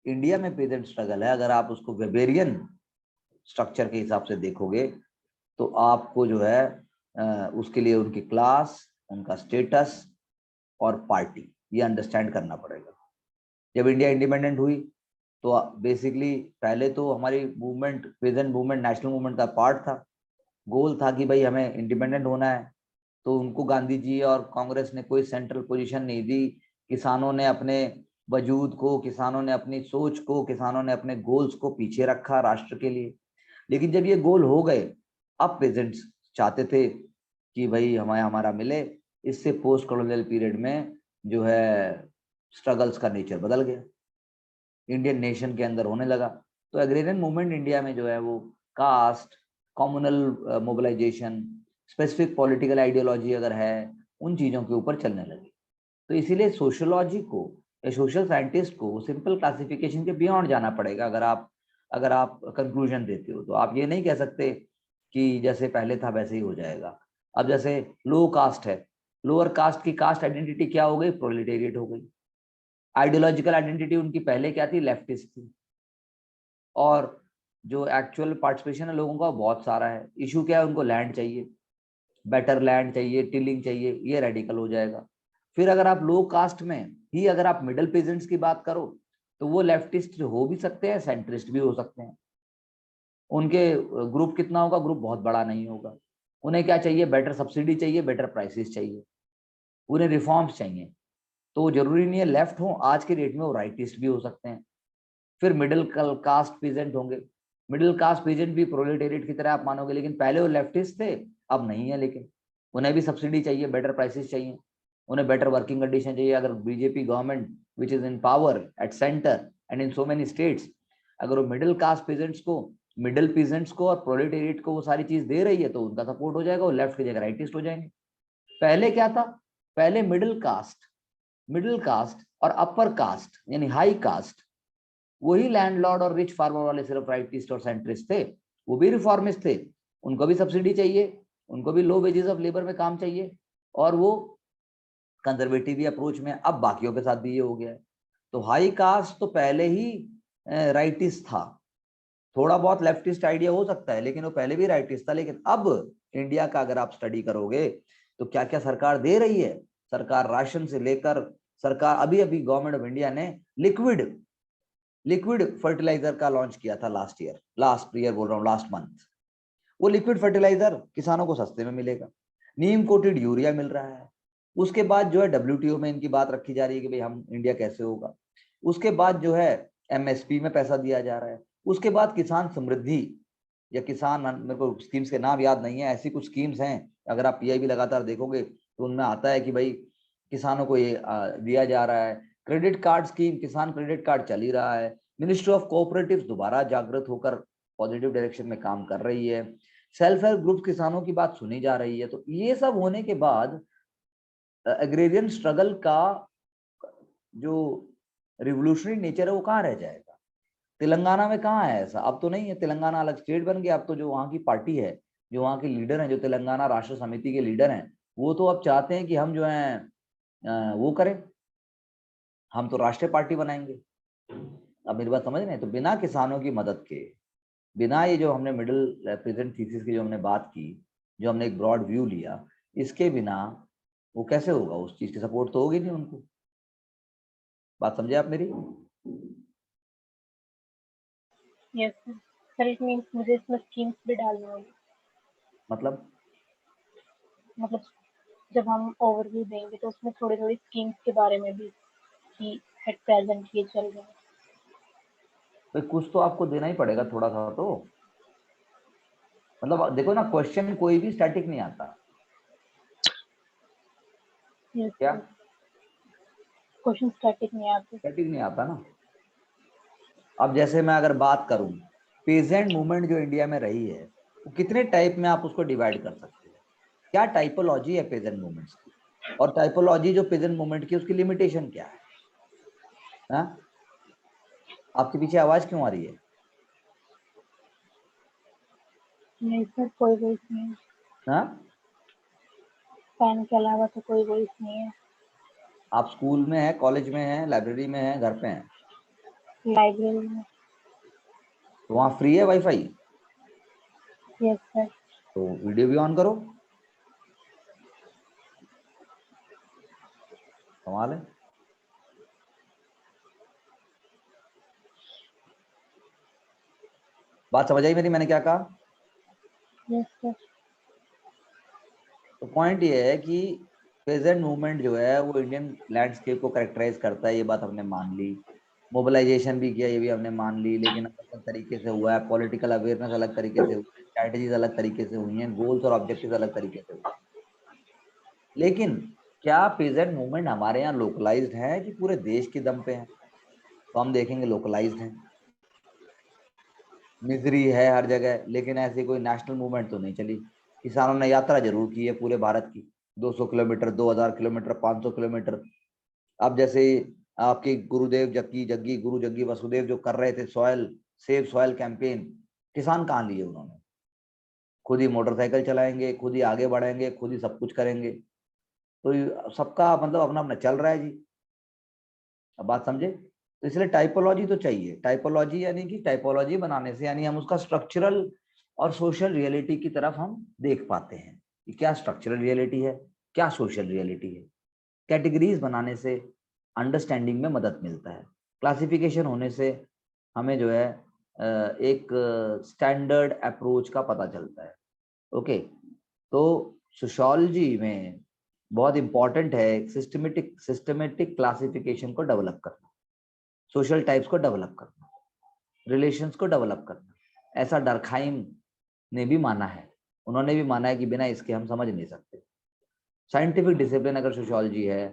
इंडिया में पेजेंट स्ट्रगल है, अगर आप उसको वेबेरियन स्ट्रक्चर के हिसाब से देखोगे तो आपको जो है उसके लिए उनकी क्लास, उनका स्टेटस और पार्टी, ये अंडरस्टैंड करना पड़ेगा। जब इंडिया इंडिपेंडेंट हुई तो बेसिकली पहले तो हमारी movement, peasant movement national movement का पार्ट था, गोल था कि भाई हमें इंडिपेंडेंट होना है। तो उनको गांधी जी और कांग्रेस ने कोई सेंट्रल पोजीशन नहीं दी। किसानों ने अपने वजूद को, किसानों ने अपनी सोच को, किसानों ने अपने गोल्स को पीछे रखा राष्ट्र के लिए। लेकिन जब ये गोल हो गए, अब पेजेंट्स चाहते थे कि भाई हमें हमारा मिले। इससे पोस्ट कॉलोनियल पीरियड में जो है स्ट्रगल्स का नेचर बदल गया, इंडियन नेशन के अंदर होने लगा। तो एग्रेरियन मूवमेंट इंडिया में जो है वो caste, communal mobilisation, specific political ideology अगर है, उन चीज़ों के ऊपर चलने लगी। तो इसीलिए सोशियोलॉजी को या सोशल साइंटिस्ट को सिंपल क्लासिफिकेशन के बियॉन्ड जाना पड़ेगा। अगर आप अगर आप कंक्लूजन देते हो तो आप ये नहीं कह सकते कि जैसे पहले था वैसे ही हो जाएगा। अब जैसे लो कास्ट है, लोअर कास्ट की कास्ट आइडेंटिटी क्या हो गई? प्रोलेटेरिएट हो गई। आइडियोलॉजिकल आइडेंटिटी उनकी पहले क्या थी? लेफ्टिस्ट थी। और जो एक्चुअल पार्टिसिपेशन है लोगों का बहुत सारा है। इशू क्या है? उनको लैंड चाहिए, बेटर लैंड चाहिए, टिलिंग चाहिए, ये रेडिकल हो जाएगा। फिर अगर आप लो कास्ट में ही अगर आप मिडिल पेजेंट्स की बात करो तो वो लेफ्टिस्ट हो भी सकते हैं, सेंट्रिस्ट भी हो सकते हैं। उनके ग्रुप कितना होगा? ग्रुप बहुत बड़ा नहीं होगा। उन्हें क्या चाहिए? बेटर सब्सिडी चाहिए, बेटर प्राइसेस चाहिए, उन्हें रिफॉर्म्स चाहिए। तो जरूरी नहीं है लेफ्ट हो, आज के डेट में वो राइटिस्ट भी हो सकते हैं। फिर मिडिल कास्ट पीजेंट होंगे। मिडिल कास्ट पीजेंट भी प्रोलेटेरिएट की तरह आप मानोगे, लेकिन पहले वो लेफ्टिस्ट थे, अब नहीं है। लेकिन उन्हें भी सब्सिडी चाहिए, बेटर प्राइसेस चाहिए, उन्हें बेटर वर्किंग कंडीशन चाहिए। अगर BJP government which is in power at centre and in so many states, अगर वो मिडिल पीजेंट्स को और प्रोलेटेरिएट को वो सारी चीज दे रही है तो उनका सपोर्ट हो जाएगा, वो लेफ्ट की जगह राइटिस्ट हो जाएंगे। पहले क्या था? पहले मिडिल कास्ट और अपर कास्ट यानी हाई कास्ट, वही लैंडलॉर्ड और रिच फार्मर वाले सिर्फ राइटिस्ट और सेंट्रिस्ट थे। वो भी रिफॉर्मिस्ट थे, उनको भी सब्सिडी चाहिए, उनको भी लो वेजेस ऑफ लेबर में काम चाहिए, और वो कंजर्वेटिव अप्रोच में। अब बाकियों के साथ भी ये हो गया है। तो हाई कास्ट तो पहले ही राइटिस्ट था, थोड़ा बहुत लेफ्टिस्ट आइडिया हो सकता है लेकिन वो पहले भी राइटिस्ट था। लेकिन अब इंडिया का अगर आप स्टडी करोगे तो क्या क्या सरकार दे रही है। सरकार राशन से लेकर, सरकार अभी अभी गवर्नमेंट ऑफ इंडिया ने लिक्विड फर्टिलाइजर का लॉन्च किया था लास्ट ईयर बोल रहा हूँ, लास्ट मंथ। वो लिक्विड फर्टिलाइजर किसानों को सस्ते में मिलेगा, नीम कोटेड यूरिया मिल रहा है। उसके बाद जो है WTO में इनकी बात रखी जा रही है कि भाई हम इंडिया कैसे होगा। उसके बाद जो है MSP में पैसा दिया जा रहा है। उसके बाद किसान समृद्धि या किसान, मेरे को स्कीम्स के नाम याद नहीं है, ऐसी कुछ स्कीम्स हैं, अगर आप PIB लगातार देखोगे तो उनमें आता है कि भाई किसानों को ये दिया जा रहा है। क्रेडिट कार्ड स्कीम, किसान क्रेडिट कार्ड चल ही रहा है। मिनिस्ट्री ऑफ कोऑपरेटिव दोबारा जागृत होकर पॉजिटिव डायरेक्शन में काम कर रही है। सेल्फ हेल्प ग्रुप किसानों की बात सुनी जा रही है। तो ये सब होने के बाद एग्रेरियन स्ट्रगल का जो रिवोल्यूशनरी नेचर है वो कहाँ रह जाएगा? तेलंगाना में कहाँ है ऐसा? अब तो नहीं है, तेलंगाना अलग स्टेट बन गया। अब तो जो वहाँ की पार्टी है, जो वहाँ के लीडर हैं, जो तेलंगाना राष्ट्र समिति के लीडर हैं, वो तो अब चाहते हैं कि हम जो है वो करें, हम तो राष्ट्रीय पार्टी बनाएंगे। अब मेरी बात समझ रहे हैं? तो बिना किसानों की मदद के, बिना ये जो हमने मिडिल प्रेजेंट थीसिस की जो हमने बात की, जो हमने एक ब्रॉड व्यू लिया, इसके बिना वो कैसे होगा? उस चीज की सपोर्ट तो होगी नहीं उनको। बात समझे आप मेरी? Yes sir. Sir it means मुझे इसमें स्कीम्स भी डालनी होगी। मतलब जब हम ओवरव्यू देंगे तो उसमें थोड़ी थोड़ी स्कीम्स के बारे में भी कि एट प्रेजेंट ये चल रहा है। भाई कुछ तो आपको देना ही पड़ेगा थोड़ा सा तो। मतलब देखो ना, क्वेश्चन कोई भी स्टैटिक नहीं आता। यस क्या सर, क्वेश्चन स्टैटिक नहीं आते। स्टैटिक नहीं आता ना। अब जैसे मैं अगर बात करूं, पेजेंट मूवमेंट जो इंडिया में रही है, वो कितने टाइप में आप उसको डिवाइड कर सकते हो? क्या टाइपोलॉजी है पेजेंट मूवमेंट्स की? और टाइपोलॉजी जो पेजेंट मूवमेंट की, उसकी लिमिटेशन क्या है? हाँ, आपके पीछे आवाज क्यों आ रही है? नहीं सर, कोई वॉइस नहीं है। हाँ, फैन के अलावा तो कोई वॉइस नहीं है। आप स्कूल में है, कॉलेज में है, लाइब्रेरी में है, घर पे हैं? लाइब्रेरी में। तो वहाँ फ्री है वाईफाई? Yes sir. तो वीडियो भी ऑन करो। कमाल है। बात समझ आई मेरी, मैंने क्या कहा? Yes sir. तो पॉइंट ये है कि पेजेंट मूवमेंट जो है वो इंडियन लैंडस्केप को कैरेक्टराइज करता है, ये बात हमने मान ली। मोबिलाइजेशन भी किया, ये भी हमने मान ली, लेकिन अलग अलग तरीके से हुआ है। पॉलिटिकल अवेयरनेस अलग तरीके से हुई है, स्ट्रैटेजीज अलग तरीके से हुई हैं, गोल्स और ऑब्जेक्टिव्स अलग तरीके से हुए हैं। लेकिन क्या पेजेंट मूवमेंट हमारे यहाँ लोकलाइज्ड है कि पूरे देश के दम पे है? तो हम देखेंगे लोकलाइज्ड है। मिजरी है हर जगह, लेकिन ऐसी कोई नेशनल मूवमेंट तो नहीं चली। किसानों ने यात्रा जरूर की है पूरे भारत की, 200 किलोमीटर, 2000 किलोमीटर, 500 किलोमीटर। अब जैसे आपके गुरुदेव जग्गी जग्गी गुरु जग्गी वसुदेव जो कर रहे थे सॉयल सेव सॉइल कैंपेन, किसान कहाँ लिए उन्होंने? खुद ही मोटरसाइकिल चलाएंगे, खुद ही आगे बढ़ेंगे, खुद ही सब कुछ करेंगे। तो सबका मतलब अपना अपना चल रहा है जी। अब बात समझे? तो इसलिए टाइपोलॉजी तो चाहिए। टाइपोलॉजी यानी कि टाइपोलॉजी बनाने से यानी हम उसका स्ट्रक्चरल और सोशल रियलिटी की तरफ हम देख पाते हैं कि क्या स्ट्रक्चरल रियलिटी है, क्या सोशल रियलिटी है। कैटेगरीज बनाने से अंडरस्टैंडिंग में मदद मिलता है। क्लासिफिकेशन होने से हमें जो है एक स्टैंडर्ड अप्रोच का पता चलता है। ओके, तो सोशियोलॉजी में बहुत इंपॉर्टेंट है सिस्टमेटिक क्लासिफिकेशन को डेवलप करना, सोशल टाइप्स को डेवलप करना, रिलेशंस को डेवलप करना। ऐसा डरखाइम ने भी माना है, उन्होंने भी माना है कि बिना इसके हम समझ नहीं सकते। साइंटिफिक डिसिप्लिन अगर सोशियोलॉजी है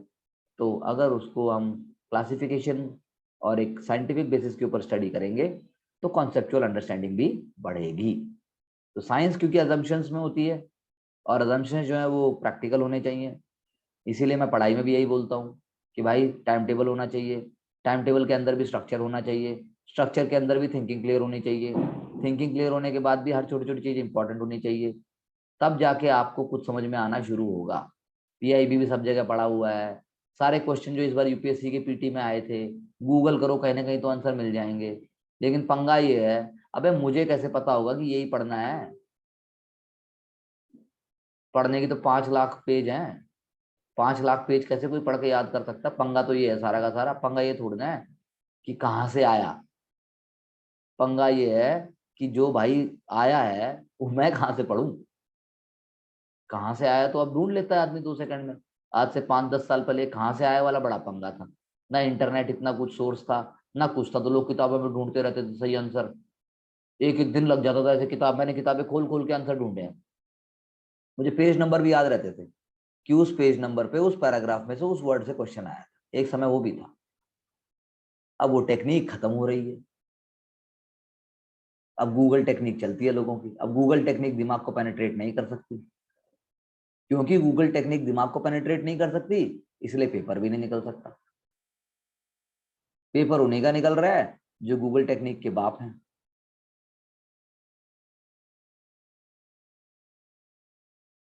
तो अगर उसको हम क्लासिफिकेशन और एक साइंटिफिक बेसिस के ऊपर स्टडी करेंगे तो कॉन्सेप्चुअल अंडरस्टैंडिंग भी बढ़ेगी। तो साइंस क्योंकि अजम्पशंस में होती है और अजम्पशंस जो है वो प्रैक्टिकल होने चाहिए, इसीलिए मैं पढ़ाई में भी यही बोलता हूँ कि भाई टाइम टेबल होना चाहिए, टाइम टेबल के अंदर भी स्ट्रक्चर होना चाहिए, स्ट्रक्चर के अंदर भी थिंकिंग क्लियर होनी चाहिए, थिंकिंग क्लियर होने के बाद भी हर छोटी छोटी चीज इंपॉर्टेंट होनी चाहिए। तब जाके आपको कुछ समझ में आना शुरू होगा। पीआईबी भी सब जगह पड़ा हुआ है, सारे क्वेश्चन जो इस बार यूपीएससी के पीटी में आए थे गूगल करो, कहीं ना कहीं तो आंसर मिल जाएंगे। लेकिन पंगा ये है, अबे मुझे कैसे पता होगा कि यही पढ़ना है? पढ़ने की तो 5 लाख पेज हैं, 5 लाख पेज कैसे कोई पढ़ के याद कर सकता? पंगा तो ये है सारा का सारा, पंगा ये थोड़ा ना है कि कहाँ से आया। पंगा ये है कि जो भाई आया है वो मैं कहाँ से पढ़ूं? कहाँ से आया तो अब ढूंढ लेता है आदमी 2 सेकंड में। आज से 5-10 साल पहले कहाँ से आया वाला बड़ा पंगा था। ना इंटरनेट इतना कुछ सोर्स था, ना कुछ था, तो लोग किताबों में ढूंढते रहते थे सही आंसर। एक एक दिन लग जाता था ऐसे किताब, मैंने किताबें खोल खोल के आंसर ढूंढे हैं। मुझे पेज नंबर भी याद रहते थे कि उस पेज नंबर पे उस पैराग्राफ में से उस वर्ड से क्वेश्चन आया था। एक समय वो भी था। अब वो टेक्निक खत्म हो रही है, अब गूगल टेक्निक चलती है लोगों की। अब गूगल टेक्निक दिमाग को पेनिट्रेट नहीं कर सकती, क्योंकि गूगल टेक्निक दिमाग को पेनिट्रेट नहीं कर सकती, इसलिए पेपर भी नहीं निकल सकता। पेपर उन्हीं का निकल रहा है जो गूगल टेक्निक के बाप हैं।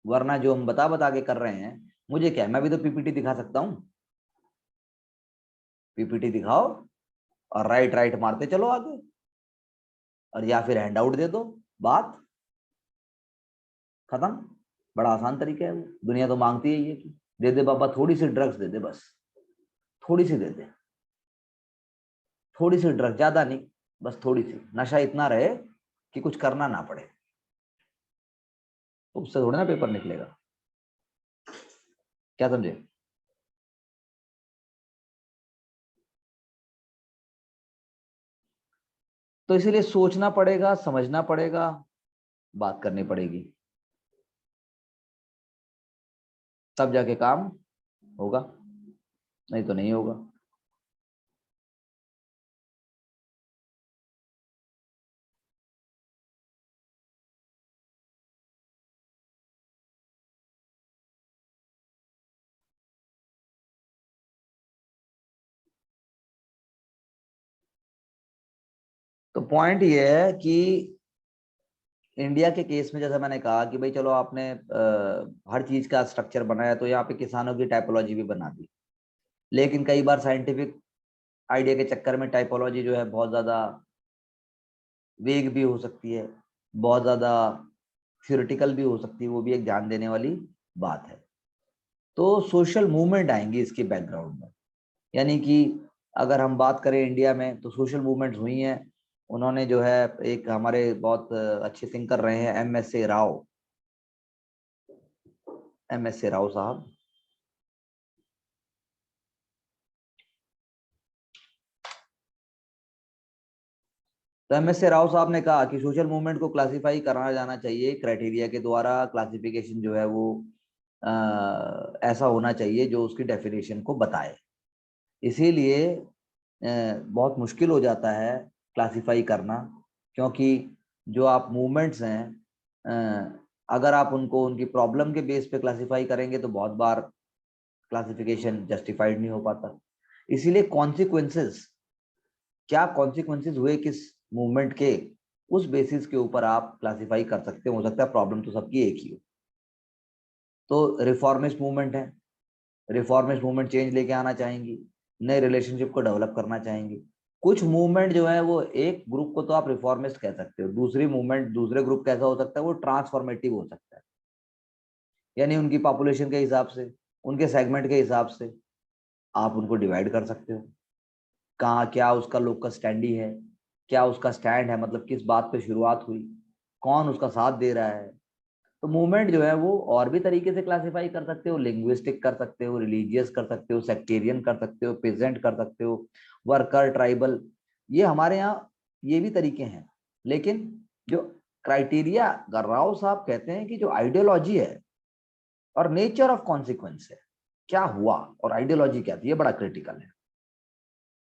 वरना जो हम बता बता के कर रहे हैं, मुझे क्या है, मैं भी तो पीपीटी दिखा सकता हूँ। पीपीटी दिखाओ और राइट राइट मारते चलो आगे, और या फिर हैंड आउट दे दो, बात खत्म। बड़ा आसान तरीका है वो, दुनिया तो मांगती है ये कि दे दे बाबा, थोड़ी सी ड्रग्स दे दे, बस थोड़ी सी दे दे, थोड़ी सी ड्रग्स, ज्यादा नहीं, बस थोड़ी सी। नशा इतना रहे कि कुछ करना ना पड़े, तो उससे थोड़ा ना पेपर निकलेगा। क्या समझे? तो इसीलिए सोचना पड़ेगा, समझना पड़ेगा, बात करनी पड़ेगी, तब जाके काम होगा, नहीं तो नहीं होगा। तो पॉइंट ये है कि इंडिया के केस में जैसा मैंने कहा कि भाई चलो आपने हर चीज का स्ट्रक्चर बनाया, तो यहाँ पे किसानों की टाइपोलॉजी भी बना दी। लेकिन कई बार साइंटिफिक आइडिया के चक्कर में टाइपोलॉजी जो है बहुत ज्यादा वेग भी हो सकती है, बहुत ज्यादा थ्योरेटिकल भी हो सकती है, वो भी एक ध्यान देने वाली बात है। तो सोशल मूवमेंट आएंगी इसके बैकग्राउंड में, यानी कि अगर हम बात करें इंडिया में तो सोशल मूवमेंट्स हुई हैं। उन्होंने जो है, एक हमारे बहुत अच्छे थिंकर रहे हैं एमएसए राव, एमएसए राव साहब। तो एमएसए राव साहब ने कहा कि सोशल मूवमेंट को क्लासिफाई करना जाना चाहिए क्राइटेरिया के द्वारा। क्लासिफिकेशन जो है वो ऐसा होना चाहिए जो उसकी डेफिनेशन को बताए। इसीलिए बहुत मुश्किल हो जाता है क्लासिफाई करना, क्योंकि जो आप मूवमेंट्स हैं, अगर आप उनको उनकी प्रॉब्लम के बेस पे क्लासिफाई करेंगे तो बहुत बार क्लासिफिकेशन जस्टिफाइड नहीं हो पाता। इसीलिए कॉन्सिक्वेंसेस, क्या कॉन्सिक्वेंसेस हुए किस मूवमेंट के उस बेसिस के ऊपर आप क्लासिफाई कर सकते हो सकता है प्रॉब्लम तो सबकी एक ही हो। तो रिफॉर्मिस्ट मूवमेंट है, रिफॉर्मिस्ट मूवमेंट चेंज लेके आना चाहेंगी, नए रिलेशनशिप को डेवलप करना चाहेंगी। कुछ मूवमेंट जो है वो एक ग्रुप को तो आप रिफॉर्मिस्ट कह सकते हो, दूसरी मूवमेंट दूसरे ग्रुप कैसा हो सकता है, वो ट्रांसफॉर्मेटिव हो सकता है। यानी उनकी पॉपुलेशन के हिसाब से, उनके सेगमेंट के हिसाब से आप उनको डिवाइड कर सकते हो। कहाँ क्या उसका लोकस स्टैंडी है, क्या उसका स्टैंड है, मतलब किस बात पे शुरुआत हुई, कौन उसका साथ दे रहा है। तो मूवमेंट जो है वो और भी तरीके से क्लासिफाई कर सकते हो, लिंग्विस्टिक कर सकते हो, रिलीजियस कर सकते हो, सेक्टेरियन कर सकते हो, पेजेंट कर सकते हो, वर्कर, ट्राइबल। ये हमारे यहाँ ये भी तरीके हैं। लेकिन जो क्राइटेरिया गर्राव साहब कहते हैं कि जो आइडियोलॉजी है और नेचर ऑफ कॉन्सिक्वेंस है, क्या हुआ और आइडियोलॉजी क्या थी, ये बड़ा क्रिटिकल है।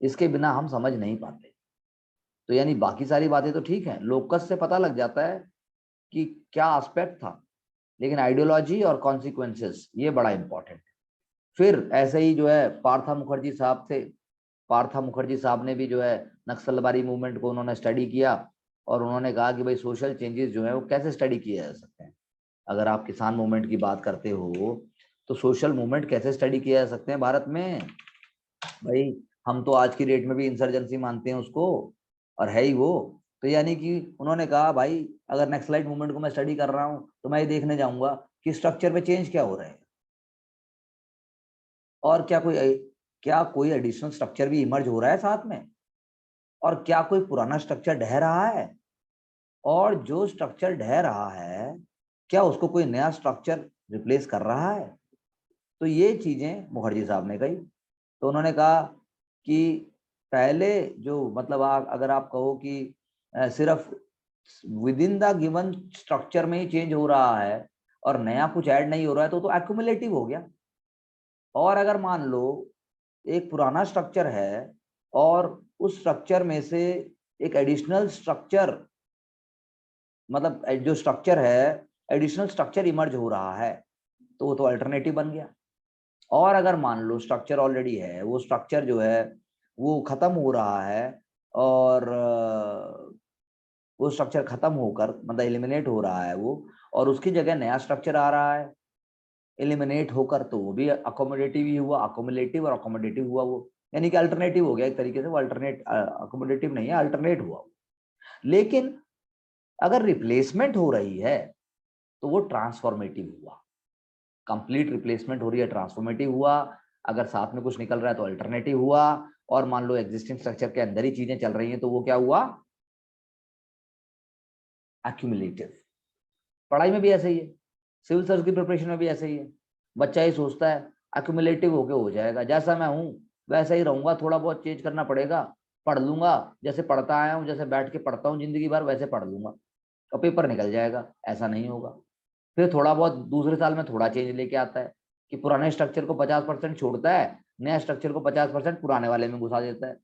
इसके बिना हम समझ नहीं पाते। तो यानी बाकी सारी बातें तो ठीक है, लोकस से पता लग जाता है कि क्या एस्पेक्ट था, लेकिन आइडियोलॉजी और कॉन्सिक्वेंसेस ये बड़ा इंपॉर्टेंट है। फिर ऐसे ही जो है पार्था मुखर्जी साहब थे, पार्था मुखर्जी साहब ने भी जो है नक्सलबारी मूवमेंट को उन्होंने स्टडी किया और उन्होंने कहा कि भाई सोशल चेंजेस जो है वो कैसे स्टडी किए जा सकते हैं। अगर आप किसान मूवमेंट की बात करते हो तो सोशल मूवमेंट कैसे स्टडी किए जा सकते हैं भारत में। भाई हम तो आज की डेट में भी इंसर्जेंसी मानते हैं उसको, और है ही वो। तो यानी कि उन्होंने कहा भाई अगर नक्सलाइट मूवमेंट को मैं स्टडी कर रहा हूं तो मैं ये देखने जाऊंगा कि स्ट्रक्चर में चेंज क्या हो रहा है, और क्या कोई एडिशनल स्ट्रक्चर भी इमर्ज हो रहा है साथ में, और क्या कोई पुराना स्ट्रक्चर ढह रहा है, और जो स्ट्रक्चर ढह रहा है क्या उसको कोई नया स्ट्रक्चर रिप्लेस कर रहा है। तो ये चीजें मुखर्जी साहब ने कही। तो उन्होंने कहा कि पहले जो मतलब अगर आप कहो कि सिर्फ with in the given structure में ही चेंज हो रहा है और नया कुछ ऐड नहीं हो रहा है तो एक्युमुलेटिव हो गया। और अगर मान लो एक पुराना स्ट्रक्चर है और उस स्ट्रक्चर में से एक एडिशनल स्ट्रक्चर, मतलब जो स्ट्रक्चर है एडिशनल स्ट्रक्चर इमर्ज हो रहा है, तो वो तो अल्टरनेटिव बन गया। और अगर मान लो स्ट्रक्चर ऑलरेडी है, वो स्ट्रक्चर जो है वो खत्म हो रहा है, और वो स्ट्रक्चर खत्म होकर मतलब एलिमिनेट हो रहा है वो, और उसकी जगह नया स्ट्रक्चर आ रहा है एलिमिनेट होकर, तो वो भी अकोमोडेटिव ही हुआ, अकोमोडेटिव और अकोमोडेटिव हुआ वो, यानी कि अल्टरनेटिव हो गया एक तरीके से। वो अल्टरनेट अकोमोडेटिव नहीं है, अल्टरनेट हुआ। लेकिन अगर रिप्लेसमेंट हो रही है तो वो ट्रांसफॉर्मेटिव हुआ, कंप्लीट रिप्लेसमेंट हो रही है, ट्रांसफॉर्मेटिव हुआ। अगर साथ में कुछ निकल रहा है तो अल्टरनेटिव हुआ, और मान लो एग्जिस्टिंग स्ट्रक्चर के अंदर ही चीजें चल रही हैं तो वो क्या हुआ, एक्यूमुलेटिव। पढ़ाई में भी ऐसे ही है, सिविल सर्विस की प्रिपरेशन में भी ऐसे ही है। बच्चा ये सोचता है एक्यूमुलेटिव होके हो जाएगा, जैसा मैं हूँ वैसा ही रहूंगा, थोड़ा बहुत चेंज करना पड़ेगा, पढ़ लूंगा जैसे पढ़ता आया हूँ, जैसे बैठ के पढ़ता हूँ जिंदगी भर वैसे पढ़ लूंगा और पेपर निकल जाएगा। ऐसा नहीं होगा। फिर थोड़ा बहुत दूसरे साल में थोड़ा चेंज लेके आता है कि पुराने स्ट्रक्चर को 50% छोड़ता है, नया स्ट्रक्चर को 50% पुराने वाले में घुसा देता है।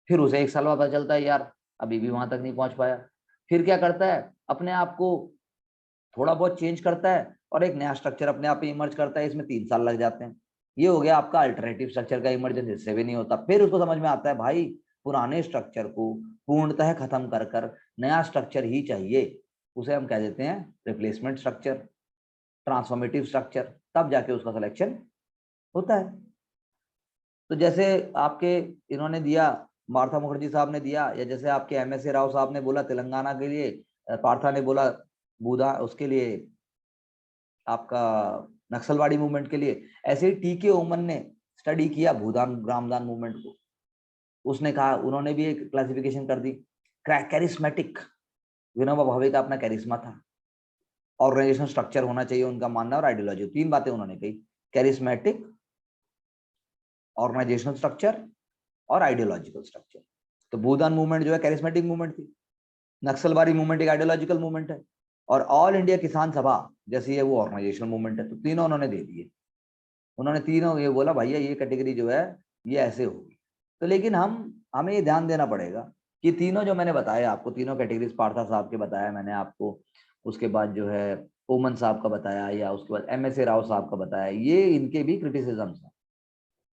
फिर उसे एक साल बाद पता चलता है यार अभी भी वहां तक नहीं पहुंच पाया। फिर क्या करता है, अपने आप को थोड़ा बहुत चेंज करता है और एक नया स्ट्रक्चर अपने आप ही इमर्ज करता है, इसमें 3 साल लग जाते हैं। ये हो गया आपका अल्टरनेटिव स्ट्रक्चर का इमर्जेंस, इससे भी नहीं होता। फिर उसको समझ में आता है भाई पुराने स्ट्रक्चर को पूर्णतः खत्म कर नया स्ट्रक्चर ही चाहिए, उसे हम कह देते हैं रिप्लेसमेंट स्ट्रक्चर, ट्रांसफॉर्मेटिव स्ट्रक्चर। तब जाके उसका सिलेक्शन होता है। तो जैसे आपके इन्होंने दिया, मार्था मुखर्जी साहब ने दिया, या जैसे आपके एमएस राव साहब ने बोला तेलंगाना के लिए, पार्था ने बोला बूदा उसके लिए आपका नक्सलवाड़ी मूवमेंट के लिए, ऐसे ही टीके ओमन ने स्टडी किया भूदान ग्रामदान मूवमेंट को। उसने कहा, उन्होंने भी एक क्लासिफिकेशन कर दी, कैरिस्मेटिक, विनोबा भावे का अपना कैरिस्मा था, ऑर्गेनाइजेशन स्ट्रक्चर होना चाहिए उनका मानना, और आइडियोलॉजी, 3 बातें उन्होंने कही, कैरिस्मेटिक, ऑर्गेनाइजेशनल स्ट्रक्चर और आइडियोलॉजिकल स्ट्रक्चर। तो भूदान मूवमेंट जो है कैरिस्मेटिक मूवमेंट थी, नक्सलबारी मूवमेंट एक आइडियोलॉजिकल मूवमेंट है, और ऑल इंडिया किसान सभा जैसी है वो ऑर्गेनाइजेशनल मूवमेंट है। तो तीनों उन्होंने दे दिए, उन्होंने तीनों ये बोला भैया ये कैटेगरी जो है ये ऐसे होगी। तो लेकिन हमें ये ध्यान देना पड़ेगा कि तीनों जो मैंने बताया आपको, तीनों कैटेगरीज पार्था साहब के बताया मैंने आपको, उसके बाद जो है ओमन साहब का बताया, या उसके बाद एमएस राव साहब का बताया, ये इनके भी क्रिटिसिज्म्स हैं,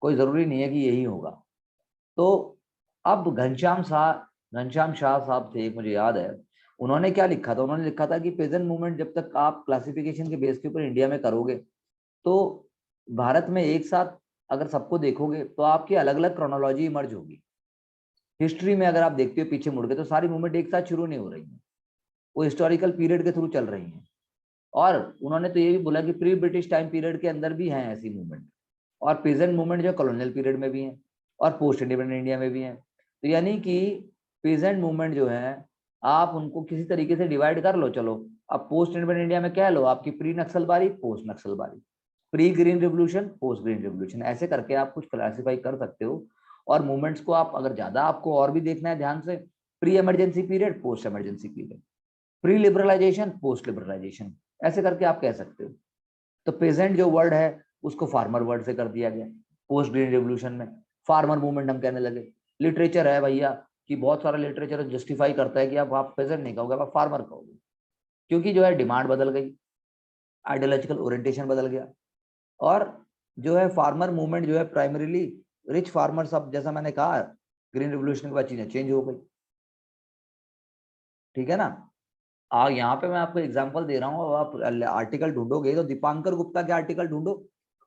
कोई जरूरी नहीं है कि यही होगा। तो अब घनश्याम घनश्याम शाह साहब थे एक, मुझे याद है। उन्होंने क्या लिखा था, उन्होंने लिखा था कि पेजेंट मूवमेंट जब तक आप क्लासिफिकेशन के बेस के ऊपर इंडिया में करोगे, तो भारत में एक साथ अगर सबको देखोगे तो आपकी अलग अलग क्रोनोलॉजी इमर्ज होगी। हिस्ट्री में अगर आप देखते हो पीछे मुड़ के, तो सारी मूवमेंट एक साथ शुरू नहीं हो रही है, वो हिस्टोरिकल पीरियड के थ्रू चल रही हैं। और उन्होंने तो ये भी बोला कि प्री ब्रिटिश टाइम पीरियड के अंदर भी हैं ऐसी मूवमेंट, और प्रेजेंट मूवमेंट जो कॉलोनियल पीरियड में भी है, और पोस्ट इंडिपेंडेंट इंडिया में भी है। तो यानी कि प्रेजेंट मूवमेंट जो है, आप उनको किसी तरीके से डिवाइड कर लो। चलो, अब पोस्ट इंडिपेंडेंट इंडिया में कह लो आपकी pre Naxalbari, post Naxalbari, pre green revolution, post green revolution, ऐसे करके आप कुछ क्लासिफाई कर सकते हो। और मूवमेंट्स को आप अगर ज्यादा आपको और भी देखना है ध्यान से, pre emergency period, post emergency period, pre liberalisation, post liberalisation, ऐसे करके आप कह सकते हो। तो प्रेजेंट जो वर्ड है उसको फार्मर वर्ड से कर दिया गया। पोस्ट ग्रीन रिवोल्यूशन में फार्मर मूवमेंट हम कहने लगे। लिटरेचर है भैया कि बहुत सारा लिटरेचर जस्टिफाई करता है कि अब आप प्रेजेंट नहीं कहोगे, आप फार्मर कहोगे, क्योंकि जो है डिमांड बदल गई, आइडियोलॉजिकल ओरिएंटेशन बदल गया। और जो है फार्मर मूवमेंट जो है प्राइमरीली रिच फार्मर्स, अब जैसा मैंने कहा ग्रीन रिवोल्यूशन के बाद चीजें चेंज हो गई। ठीक है ना। यहाँ पे मैं आपको एग्जांपल दे रहा हूँ, आप आर्टिकल ढूंढोगे तो दीपांकर गुप्ता के आर्टिकल ढूंढो,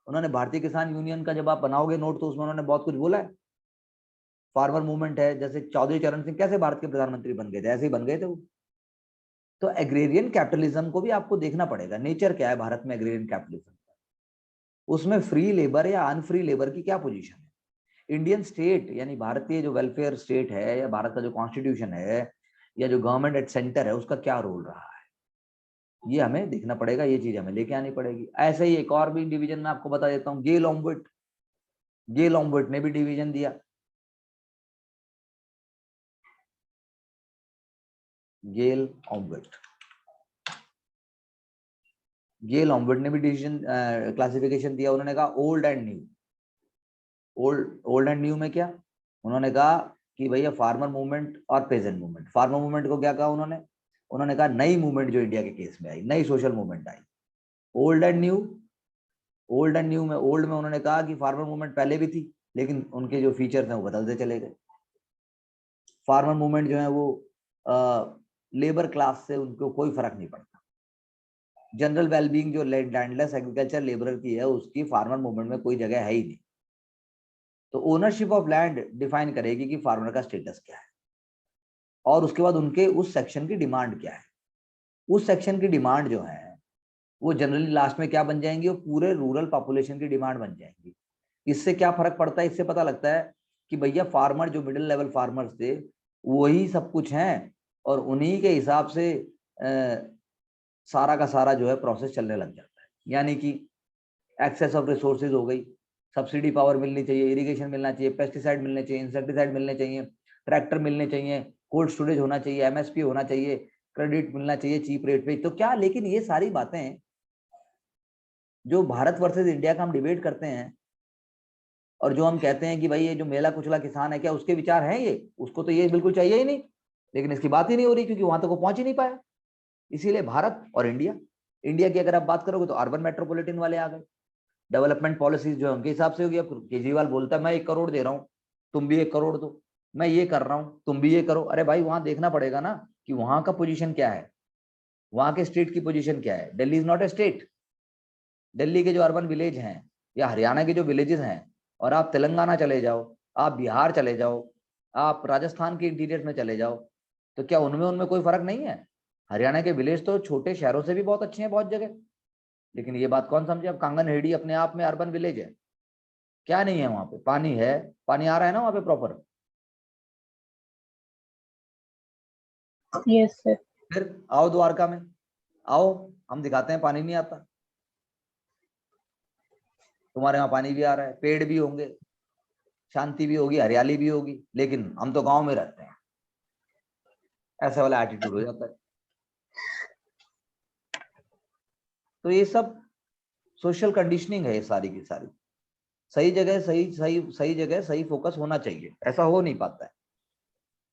उन्होंने भारतीय किसान यूनियन का जब आप बनाओगे नोट, तो उसमें उन्होंने बहुत कुछ बोला है। फार्मर मूवमेंट है, जैसे चौधरी चरण सिंह कैसे भारत के प्रधानमंत्री बन गए थे, ऐसे ही बन गए थे वो। तो एग्रेरियन कैपिटलिज्म को भी आपको देखना पड़ेगा, नेचर क्या है भारत में एग्रेरियन कैपिटलिज्म, उसमें फ्री लेबर या अनफ्री लेबर की क्या पोजीशन है। इंडियन स्टेट यानी भारतीय जो वेलफेयर स्टेट है, या भारत का जो कॉन्स्टिट्यूशन है, या जो गवर्नमेंट एट सेंटर है, उसका क्या रोल रहा है, ये हमें देखना पड़ेगा, ये चीज हमें लेके आनी पड़ेगी। ऐसे ही एक और भी डिवीजन में आपको बता देता हूँ, गेल ऑम्बुट, गेल ऑम्बुट ने भी डिवीजन दिया। गेल ऑम्बुट, गेल ऑम्बुट ने भी डिवीजन क्लासिफिकेशन दिया। उन्होंने कहा old and new. Old and new में क्या, उन्होंने कहा कि भैया फार्मर मूवमेंट और पेजेंट मूवमेंट। फार्मर मूवमेंट को क्या कहा उन्होंने, उन्होंने कहा नई मूवमेंट जो इंडिया के केस में आई, नई social movement I. Old and new, old and new में ओल्ड में उन्होंने कहा कि फार्मर मूवमेंट पहले भी थी, लेकिन उनके जो फीचर्स हैं वो बदलते चले गए। फार्मर मूवमेंट जो है वो लेबर क्लास से उनको कोई फर्क नहीं पड़ता। जनरल वेलबींग जो लैंडलेस एग्रीकल्चर लेबर की है, उसकी फार्मर मूवमेंट में कोई जगह है ही नहीं। तो ओनरशिप ऑफ लैंड डिफाइन करेगी कि फार्मर का स्टेटस क्या है, और उसके बाद उनके उस सेक्शन की डिमांड क्या है। उस सेक्शन की डिमांड जो है वो जनरली लास्ट में क्या बन जाएंगी, वो पूरे रूरल पॉपुलेशन की डिमांड बन जाएंगी। इससे क्या फर्क पड़ता है, इससे पता लगता है कि भैया फार्मर जो मिडिल लेवल फार्मर्स थे वही सब कुछ हैं, और उन्हीं के हिसाब से सारा का सारा जो है प्रोसेस चलने लग जाता है। यानी कि एक्सेस ऑफ रिसोर्सेज हो गई, सब्सिडी पावर मिलनी चाहिए, इरिगेशन मिलना चाहिए, पेस्टिसाइड मिलने चाहिए, इंसेक्टिसाइड मिलने चाहिए, ट्रैक्टर मिलने चाहिए, कोल्ड स्टोरेज होना चाहिए, एमएसपी होना चाहिए, क्रेडिट मिलना चाहिए चीप रेट पे। तो क्या, लेकिन ये सारी बातें जो भारत वर्सेस इंडिया का हम डिबेट करते हैं, और जो हम कहते हैं कि भाई ये जो मेला कुचला किसान है, क्या उसके विचार हैं ये, उसको तो ये बिल्कुल चाहिए ही नहीं, लेकिन इसकी बात ही नहीं हो रही क्योंकि वहां तक वो पहुंच ही नहीं पाया। इसीलिए भारत और इंडिया, इंडिया की अगर आप बात करोगे तो अर्बन मेट्रोपॉलिटन वाले आ गए, डेवलपमेंट पॉलिसीज जो उनके हिसाब से होगी। अब केजरीवाल बोलता है मैं 1 करोड़ दे रहा हूँ, तुम भी 1 करोड़ दो, मैं ये कर रहा हूँ, तुम भी ये करो। अरे भाई वहां देखना पड़ेगा ना कि वहां का पोजीशन क्या है, वहां के स्टेट की पोजीशन क्या है। Delhi is not a state. Delhi के जो अर्बन विलेज हैं, या हरियाणा के जो विलेजेस हैं, और आप तेलंगाना चले जाओ, आप बिहार चले जाओ, आप राजस्थान के इंटीरियर में चले जाओ, तो क्या उनमें उनमें कोई फर्क नहीं है। हरियाणा के विलेज तो छोटे शहरों से भी बहुत अच्छे हैं बहुत जगह, लेकिन ये बात कौन समझे। अब कांगनहेड़ी अपने आप में अर्बन विलेज है, क्या नहीं है वहां पे, पानी है, पानी आ रहा है ना वहां पे प्रॉपर। Yes sir. फिर आओ द्वारका में, आओ, हम दिखाते हैं पानी नहीं आता। तुम्हारे वहां पानी भी आ रहा है, पेड़ भी होंगे, शांति भी होगी, हरियाली भी होगी, लेकिन हम तो गांव में रहते हैं, ऐसा वाला एटीट्यूड हो जाता है। तो ये सब सोशल कंडीशनिंग है, ये सारी की सारी। सही जगह सही सही सही जगह सही फोकस होना चाहिए, ऐसा हो नहीं पाता है।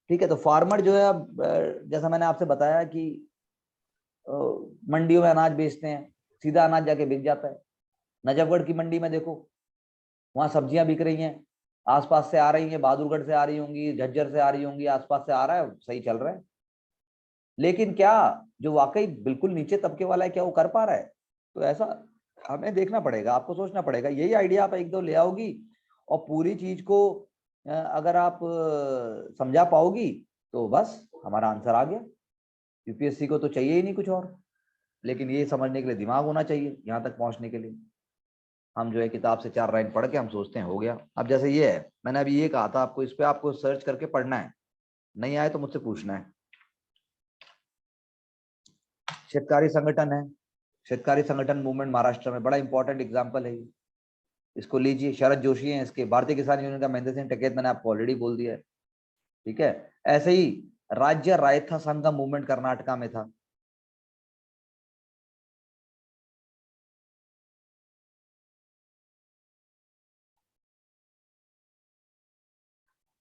ठीक है। तो फार्मर जो है, अब जैसा मैंने आपसे बताया कि मंडियों में अनाज बेचते हैं, सीधा अनाज जाके बिक जाता है। नजफगढ़ की मंडी में देखो, वहां सब्जियां बिक रही हैं, आसपास से आ रही है, बहादुरगढ़ से आ रही होंगी, झज्जर से आ रही होंगी, आसपास से आ रहा है, सही चल रहा है। लेकिन क्या जो वाकई बिल्कुल नीचे तबके वाला है, क्या वो कर पा रहा है? तो ऐसा हमें देखना पड़ेगा, आपको सोचना पड़ेगा। यही आइडिया आप एक दो ले आओगी और पूरी चीज को अगर आप समझा पाओगी तो बस हमारा आंसर आ गया। यूपीएससी को तो चाहिए ही नहीं कुछ और, लेकिन ये समझने के लिए दिमाग होना चाहिए यहाँ तक पहुंचने के लिए। हम जो है किताब से 4 लाइन पढ़ के हम सोचते हैं हो गया। अब जैसे ये है, मैंने अभी ये कहा था आपको, इस पे आपको सर्च करके पढ़ना है, नहीं आए तो मुझसे पूछना है। शेतकारी संगठन है, शेतकारी संगठन मूवमेंट महाराष्ट्र में, बड़ा इंपॉर्टेंट एग्जाम्पल है ये, इसको लीजिए। शरद जोशी हैं इसके, भारतीय किसान यूनियन का महेंद्र सिंह टिकैत, मैंने आपको ऑलरेडी बोल दिया है, ठीक है। ऐसे ही राज्य रायता संघ का मूवमेंट कर्नाटका में था।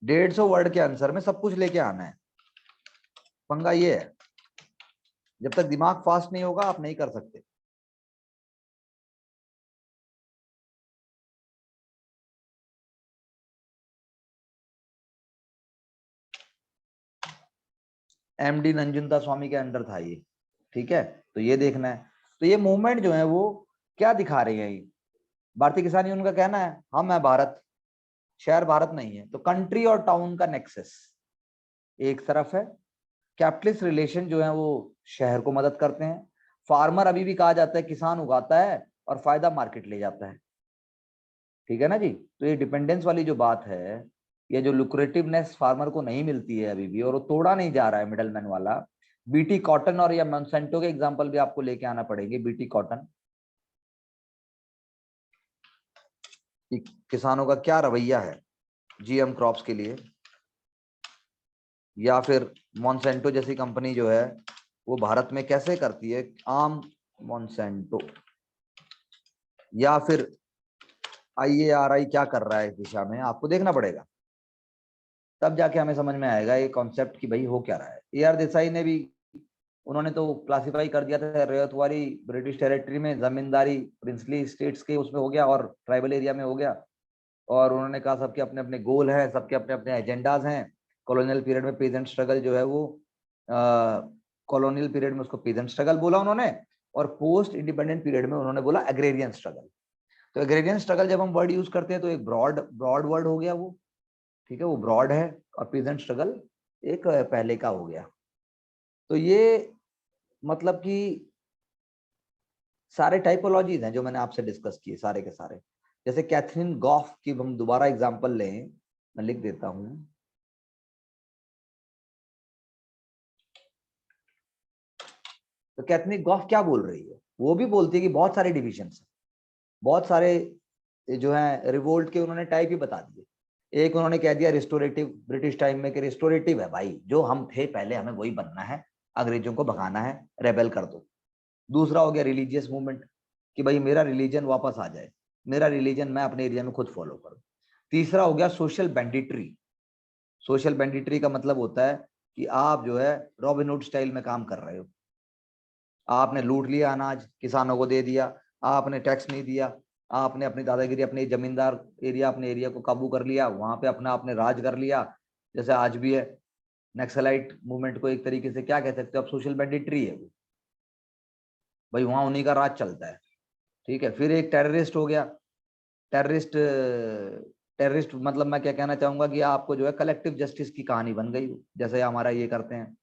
डेढ़ 150 वर्ड के आंसर में सब कुछ लेके आना है। पंगा ये है, जब तक दिमाग फास्ट नहीं होगा आप नहीं कर सकते। एमडी नंजुंदा स्वामी के अंडर था ये, ठीक है। तो ये देखना है। तो ये मूवमेंट जो है वो क्या दिखा रही है, ये भारतीय किसान यूनियन का कहना है हम है भारत, शहर भारत नहीं है, तो कंट्री और टाउन का नेक्सस एक तरफ है। कैपिटलिस्ट रिलेशन जो है वो शहर को मदद करते हैं। फार्मर अभी भी कहा जाता है, किसान उगाता है और फायदा मार्केट ले जाता है, ठीक है ना जी। तो ये डिपेंडेंस वाली जो बात है, ये जो लुक्रेटिवनेस फार्मर को नहीं मिलती है अभी भी, और वो तोड़ा नहीं जा रहा है मिडलमैन वाला। बीटी कॉटन और या मोंसेंटो के एग्जांपल भी आपको लेके आना पड़ेंगे। बीटी कॉटन, किसानों का क्या रवैया है जीएम क्रॉप्स के लिए, या फिर मोंसेंटो जैसी कंपनी जो है वो भारत में कैसे करती है, आम मोंसेंटो, या फिर आईएआरआई क्या कर रहा है इस दिशा में, आपको देखना पड़ेगा। तब जाके हमें समझ में आएगा ये कॉन्सेप्ट कि भाई हो क्या रहा है। AR देसाई ने भी, उन्होंने तो क्लासिफाई कर दिया था रैयतवाड़ी ब्रिटिश टेरिटरी में, जमींदारी प्रिंसली स्टेट्स के उसमें हो गया और ट्राइबल एरिया में हो गया। और उन्होंने कहा सबके अपने अपने गोल हैं, सबके अपने अपने एजेंडाज हैं। कॉलोनियल पीरियड में पीजेंट स्ट्रगल जो है वो, कॉलोनियल पीरियड में उसको पीजेंट स्ट्रगल बोला उन्होंने, और पोस्ट इंडिपेंडेंट पीरियड में उन्होंने बोला एग्रेरियन स्ट्रगल। तो एग्रेरियन स्ट्रगल जब हम वर्ड यूज करते हैं तो एक ब्रॉड ब्रॉड वर्ड हो गया वो, ठीक है, वो ब्रॉड है, और पीजेंट स्ट्रगल एक पहले का हो गया। तो ये मतलब कि सारे टाइपोलॉजीज हैं जो मैंने आपसे डिस्कस किए सारे के सारे। जैसे कैथरीन गॉफ की हम दोबारा एग्जांपल लें, मैं लिख देता हूं। तो कैथरीन गॉफ क्या बोल रही है, वो भी बोलती है कि बहुत सारे डिविजन्स हैं, बहुत सारे जो है रिवोल्ट के उन्होंने टाइप ही बता दिए। एक उन्होंने कह दिया रिस्टोरेटिव, ब्रिटिश टाइम में कि रिस्टोरेटिव है भाई, जो हम थे पहले हमें वही बनना है, अंग्रेजों को भगाना है, रेबेल कर दो। दूसरा हो गया रिलीजियस मूवमेंट, कि भाई मेरा रिलीजन वापस आ जाए, मेरा रिलीजन मैं अपने एरिया में खुद फॉलो करूं। तीसरा हो गया सोशल बैंडिट्री। सोशल बैंडिट्री का मतलब होता है कि आप जो है रॉबिनहुड स्टाइल में काम कर रहे हो, आपने लूट लिया अनाज, किसानों को दे दिया, आपने टैक्स नहीं दिया, आपने अपनी दादागिरी, अपने जमींदार एरिया, अपने एरिया को काबू कर लिया, वहां पे अपना आपने राज कर लिया, जैसे आज भी है। नक्सलाइट मूवमेंट को एक तरीके से क्या कह सकते हो आप, सोशल बैंडिट्री है वो, भाई वहां उन्हीं का राज चलता है, ठीक है। फिर एक टेररिस्ट हो गया। टेररिस्ट, टेररिस्ट मतलब मैं क्या कहना चाहूंगा कि आपको जो है कलेक्टिव जस्टिस की कहानी बन गई, जैसे हमारा ये करते हैं,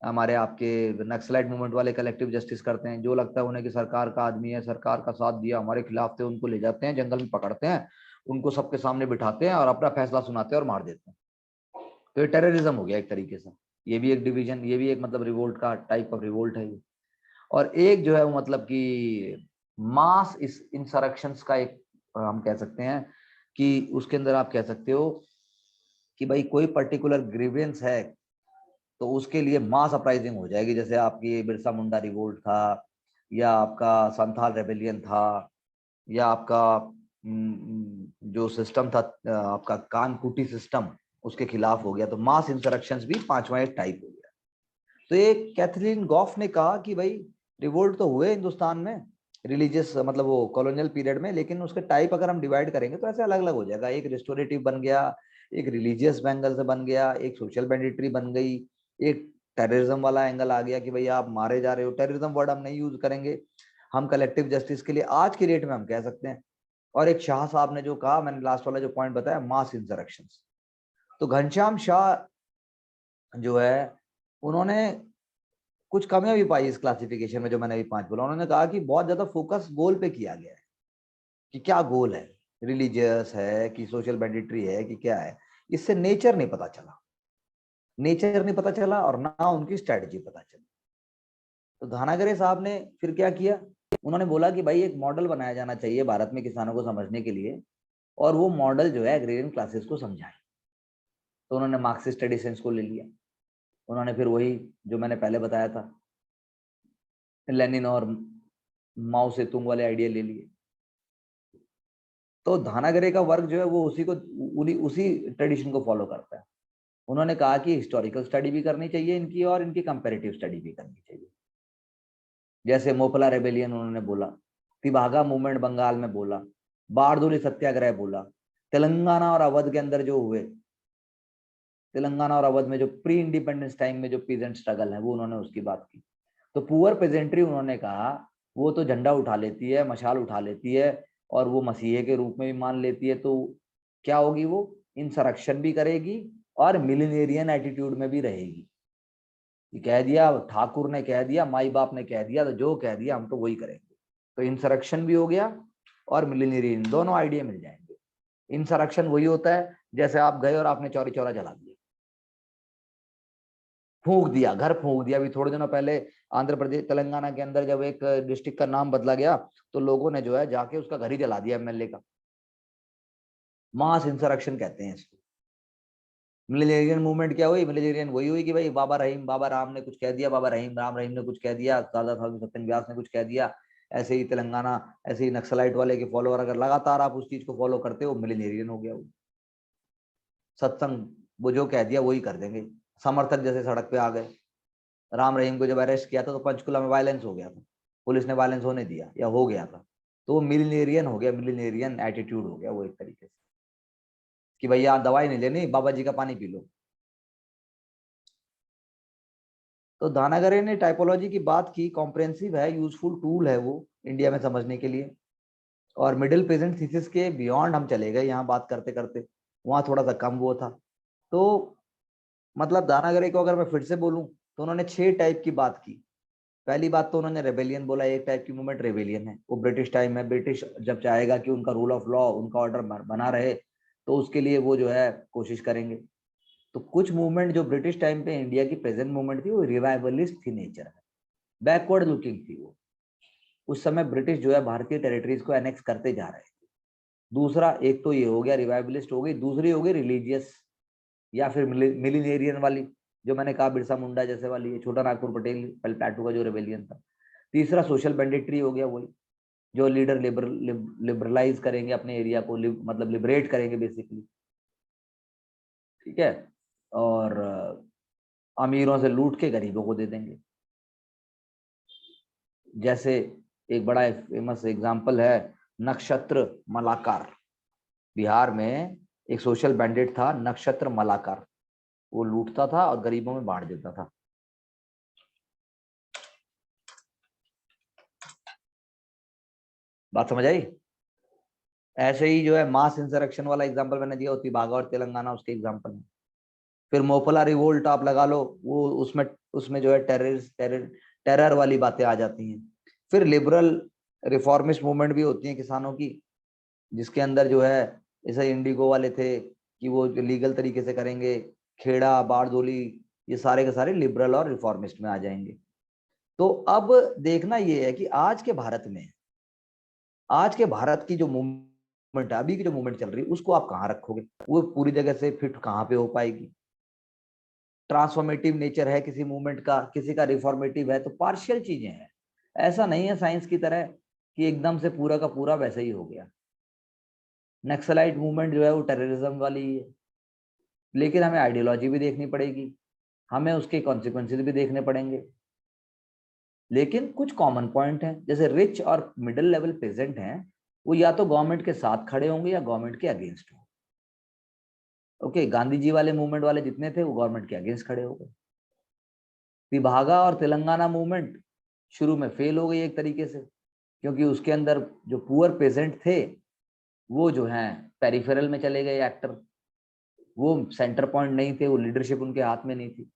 हमारे आपके नक्सलाइट मूवमेंट वाले कलेक्टिव जस्टिस करते हैं, जो लगता है उन्हें कि सरकार का आदमी है, सरकार का साथ दिया, हमारे खिलाफ थे, उनको ले जाते हैं जंगल में, पकड़ते हैं, उनको सबके सामने बिठाते हैं और अपना फैसला सुनाते हैं और मार देते हैं। तो ये टेररिज्म हो गया एक तरीके से। ये भी एक डिवीजन, ये भी एक मतलब रिवोल्ट का टाइप ऑफ रिवोल्ट है ये। और एक जो है वो मतलब कि मास इस इंसरेक्शंस का एक हम कह सकते हैं कि उसके अंदर आप कह सकते हो कि भाई कोई पर्टिकुलर ग्रीवेंस है तो उसके लिए मास अपराइजिंग हो जाएगी। जैसे आपकी बिरसा मुंडा रिवोल्ट था, या आपका संथाल रेबेलियन था, या आपका जो सिस्टम था आपका कानकुटी सिस्टम, उसके खिलाफ हो गया। तो मास इंसरेक्शंस भी पांचवा एक टाइप हो गया। तो एक कैथरीन गॉफ ने कहा कि भाई रिवोल्ट तो हुए हिंदुस्तान में, रिलीजियस मतलब वो कॉलोनियल पीरियड में, लेकिन उसके टाइप अगर हम डिवाइड करेंगे तो ऐसे अलग अलग हो जाएगा। एक रिस्टोरेटिव बन गया, एक रिलीजियस एंगल से बन गया, एक सोशल बैंडिटरी बन गई, एक टेररिज्म वाला एंगल आ गया कि भाई आप मारे जा रहे हो। टेररिज्म वर्ड हम नहीं यूज करेंगे, हम कलेक्टिव जस्टिस के लिए आज की डेट में हम कह सकते हैं। और एक शाह साहब ने जो कहा, मैंने लास्ट वाला जो पॉइंट बताया, मास इंसरेक्शन। तो घनश्याम शाह जो है, उन्होंने कुछ कमियां भी पाई इस क्लासिफिकेशन में जो मैंने अभी 5 बोला। उन्होंने कहा कि बहुत ज्यादा फोकस गोल पे किया गया है कि क्या गोल है, रिलीजियस है कि सोशल बैंडिटरी है कि क्या है। इससे नेचर नहीं पता चला, नेचर नहीं पता चला और ना उनकी स्ट्रेटजी पता चली। तो धानागरे साहब ने फिर क्या किया, उन्होंने बोला कि भाई एक मॉडल बनाया जाना चाहिए भारत में किसानों को समझने के लिए, और वो मॉडल जो है एग्रेरियन क्लासेस को समझाए। तो उन्होंने मार्क्सिस्ट ट्रेडिशंस को ले लिया। उन्होंने फिर वही जो मैंने पहले बताया था, लेनिन और माओ से तुंग वाले आइडिया ले लिए। तो धानागरे का वर्क जो है वो उसी ट्रेडिशन को फॉलो करता है। उन्होंने कहा कि हिस्टोरिकल स्टडी भी करनी चाहिए इनकी, और इनकी कंपैरेटिव स्टडी भी करनी चाहिए। जैसे मोपला रेबेलियन उन्होंने बोला, तिभागा मूवमेंट बंगाल में बोला, बारदोली सत्याग्रह बोला, तेलंगाना और अवध के अंदर जो हुए, तेलंगाना और अवध में जो प्री इंडिपेंडेंस टाइम में जो पीजेंट स्ट्रगल है वो उन्होंने उसकी बात की। तो पुअर पेजेंट्री उन्होंने कहा वो तो झंडा उठा लेती है, मशाल उठा लेती है, और वो मसीहे के रूप में भी मान लेती है। तो क्या होगी, वो इंसरेक्शन भी करेगी और मिलिनेरियन एटीट्यूड में भी रहेगी। कह दिया ठाकुर ने, कह दिया माई बाप ने, कह दिया तो जो कह दिया हम तो वही करेंगे। तो इंसरेक्शन भी हो गया और मिलिनेरियन, दोनों आइडिया मिल जाएंगे। इंसरेक्शन वही होता है जैसे आप गए और आपने चौरी चौरा जला दिया, फूंक दिया, घर फूंक दिया। अभी थोड़े दिनों पहले आंध्र प्रदेश तेलंगाना के अंदर जब एक डिस्ट्रिक्ट का नाम बदला गया तो लोगों ने जो है जाके उसका घर ही जला दिया, एमएलए का। मास इंसरेक्शन कहते हैं इसको। मिलेनियरियन मूवमेंट क्या हुई, मिलेनियरियन वही हुई कि भाई बाबा रहीम बाबा राम ने कुछ कह दिया, बाबा रहीम राम रहीम ने कुछ कह दिया, दादा साहब सत्यन व्यास ने कुछ कह दिया। ऐसे ही तेलंगाना, ऐसे ही नक्सलाइट वाले के फॉलोअर अगर लगातार आप उस चीज को फॉलो करते हो, मिलेनियरियन हो गया वो। सत्संग वो जो कह दिया वही कर देंगे। समर्थक जैसे सड़क पे आ गए। राम रहीम को जब अरेस्ट किया था तो पंचकुला में वायलेंस हो गया था, पुलिस ने वायलेंस होने दिया या हो गया था। तो वो मिलिनेरियन हो गया, मिलिनेरियन एटीट्यूड हो गया वो एक तरीके से, कि भैया दवाई नहीं लेनी, बाबा जी का पानी पी लो। तो दानागरे ने टाइपोलॉजी की बात की, कॉम्प्रेहेंसिव है, यूजफुल टूल है वो इंडिया में समझने के लिए। और मिडिल प्रेजेंट थीसिस के बियॉन्ड हम चले गए यहाँ बात करते करते, वहां थोड़ा सा कम वो था। तो मतलब दानागरे को अगर मैं फिर से बोलूं तो उन्होंने 6 टाइप की बात की। पहली बात तो उन्होंने रेबेलियन बोला, एक टाइप की मूवमेंट रेबेलियन है, वो ब्रिटिश टाइम में, ब्रिटिश जब चाहेगा कि उनका रूल ऑफ लॉ, उनका ऑर्डर बना रहे, तो उसके लिए वो जो है कोशिश करेंगे। तो कुछ मूवमेंट जो ब्रिटिश टाइम पे इंडिया की प्रेजेंट मूवमेंट थी वो रिवाइवलिस्ट थी नेचर है, बैकवर्ड लुकिंग थी वो। उस समय ब्रिटिश जो है भारतीय टेरिटरीज को एनेक्स करते जा रहे थे। दूसरा, एक तो ये हो गया रिवाइवलिस्ट हो गई, दूसरी हो गई रिलीजियस या फिर मिलिनेरियन वाली, जो मैंने कहा बिरसा मुंडा जैसे वाली है, छोटा नागपुर पटेल प्लेटू का जो रेबेलियन था। तीसरा सोशल बैंडिटरी हो गया, वही जो लीडर लिबरलाइज करेंगे अपने एरिया को, मतलब लिबरेट करेंगे बेसिकली, ठीक है, और अमीरों से लूट के गरीबों को दे देंगे। जैसे एक बड़ा फेमस एग्जाम्पल है नक्षत्र मलाकार। बिहार में एक सोशल बैंडिट था नक्षत्र मलाकार, वो लूटता था और गरीबों में बांट देता था। बात समझ आई? ऐसे ही जो है मास इंसरेक्शन वाला एग्जांपल मैंने दिया, होती बागा और तेलंगाना उसके एग्जांपल में। फिर मोपला रिवोल्ट आप लगा लो, वो उसमें उसमें जो है टेरर वाली बातें आ जाती हैं। फिर लिबरल रिफॉर्मिस्ट मूवमेंट भी होती है किसानों की, जिसके अंदर जो है जैसे इंडिगो वाले थे कि वो लीगल तरीके से करेंगे, खेड़ा बारदोली, ये सारे के सारे लिबरल और रिफॉर्मिस्ट में आ जाएंगे। तो अब देखना ये है कि आज के भारत की जो मूवमेंट है, अभी की जो मूवमेंट चल रही है, उसको आप कहाँ रखोगे, वो पूरी जगह से फिट कहाँ पे हो पाएगी। ट्रांसफॉर्मेटिव नेचर है किसी मूवमेंट का, किसी का रिफॉर्मेटिव है, तो पार्शियल चीजें हैं। ऐसा नहीं है साइंस की तरह कि एकदम से पूरा का पूरा वैसा ही हो गया। नक्सलाइट मूवमेंट जो है वो टेररिज्म वाली ही है, लेकिन हमें आइडियोलॉजी भी देखनी पड़ेगी, हमें उसके कॉन्सिक्वेंसेज भी देखने पड़ेंगे। लेकिन कुछ कॉमन पॉइंट हैं, जैसे रिच और मिडिल लेवल पेजेंट हैं, वो या तो गवर्नमेंट के साथ खड़े होंगे या गवर्नमेंट के अगेंस्ट होंगे। ओके, गांधी जी वाले मूवमेंट वाले जितने थे वो गवर्नमेंट के अगेंस्ट खड़े हो गए। विभागा और तेलंगाना मूवमेंट शुरू में फेल हो गई एक तरीके से, क्योंकि उसके अंदर जो पुअर पेजेंट थे वो जो हैं पेरिफेरल में चले गए एक्टर, वो सेंटर पॉइंट नहीं थे, वो लीडरशिप उनके हाथ में नहीं थी।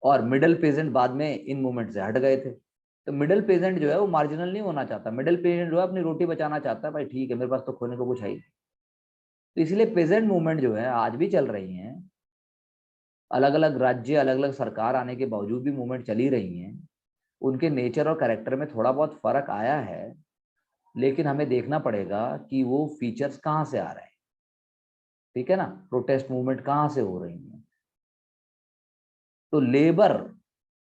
और मिडिल पेजेंट बाद में इन मूवमेंट से हट गए थे। तो मिडिल पेजेंट जो है वो मार्जिनल नहीं होना चाहता, मिडिल पेजेंट जो है अपनी रोटी बचाना चाहता है, भाई ठीक है मेरे पास तो खोने को कुछ है ही। तो इसलिए पेजेंट मूवमेंट जो है आज भी चल रही हैं, अलग अलग राज्य अलग अलग सरकार आने के बावजूद भी मूवमेंट चली रही हैं। उनके नेचर और कैरेक्टर में थोड़ा बहुत फर्क आया है, लेकिन हमें देखना पड़ेगा कि वो फीचर्स कहाँ से आ रहे हैं। ठीक है ना, प्रोटेस्ट मूवमेंट कहाँ से हो रही है। तो लेबर,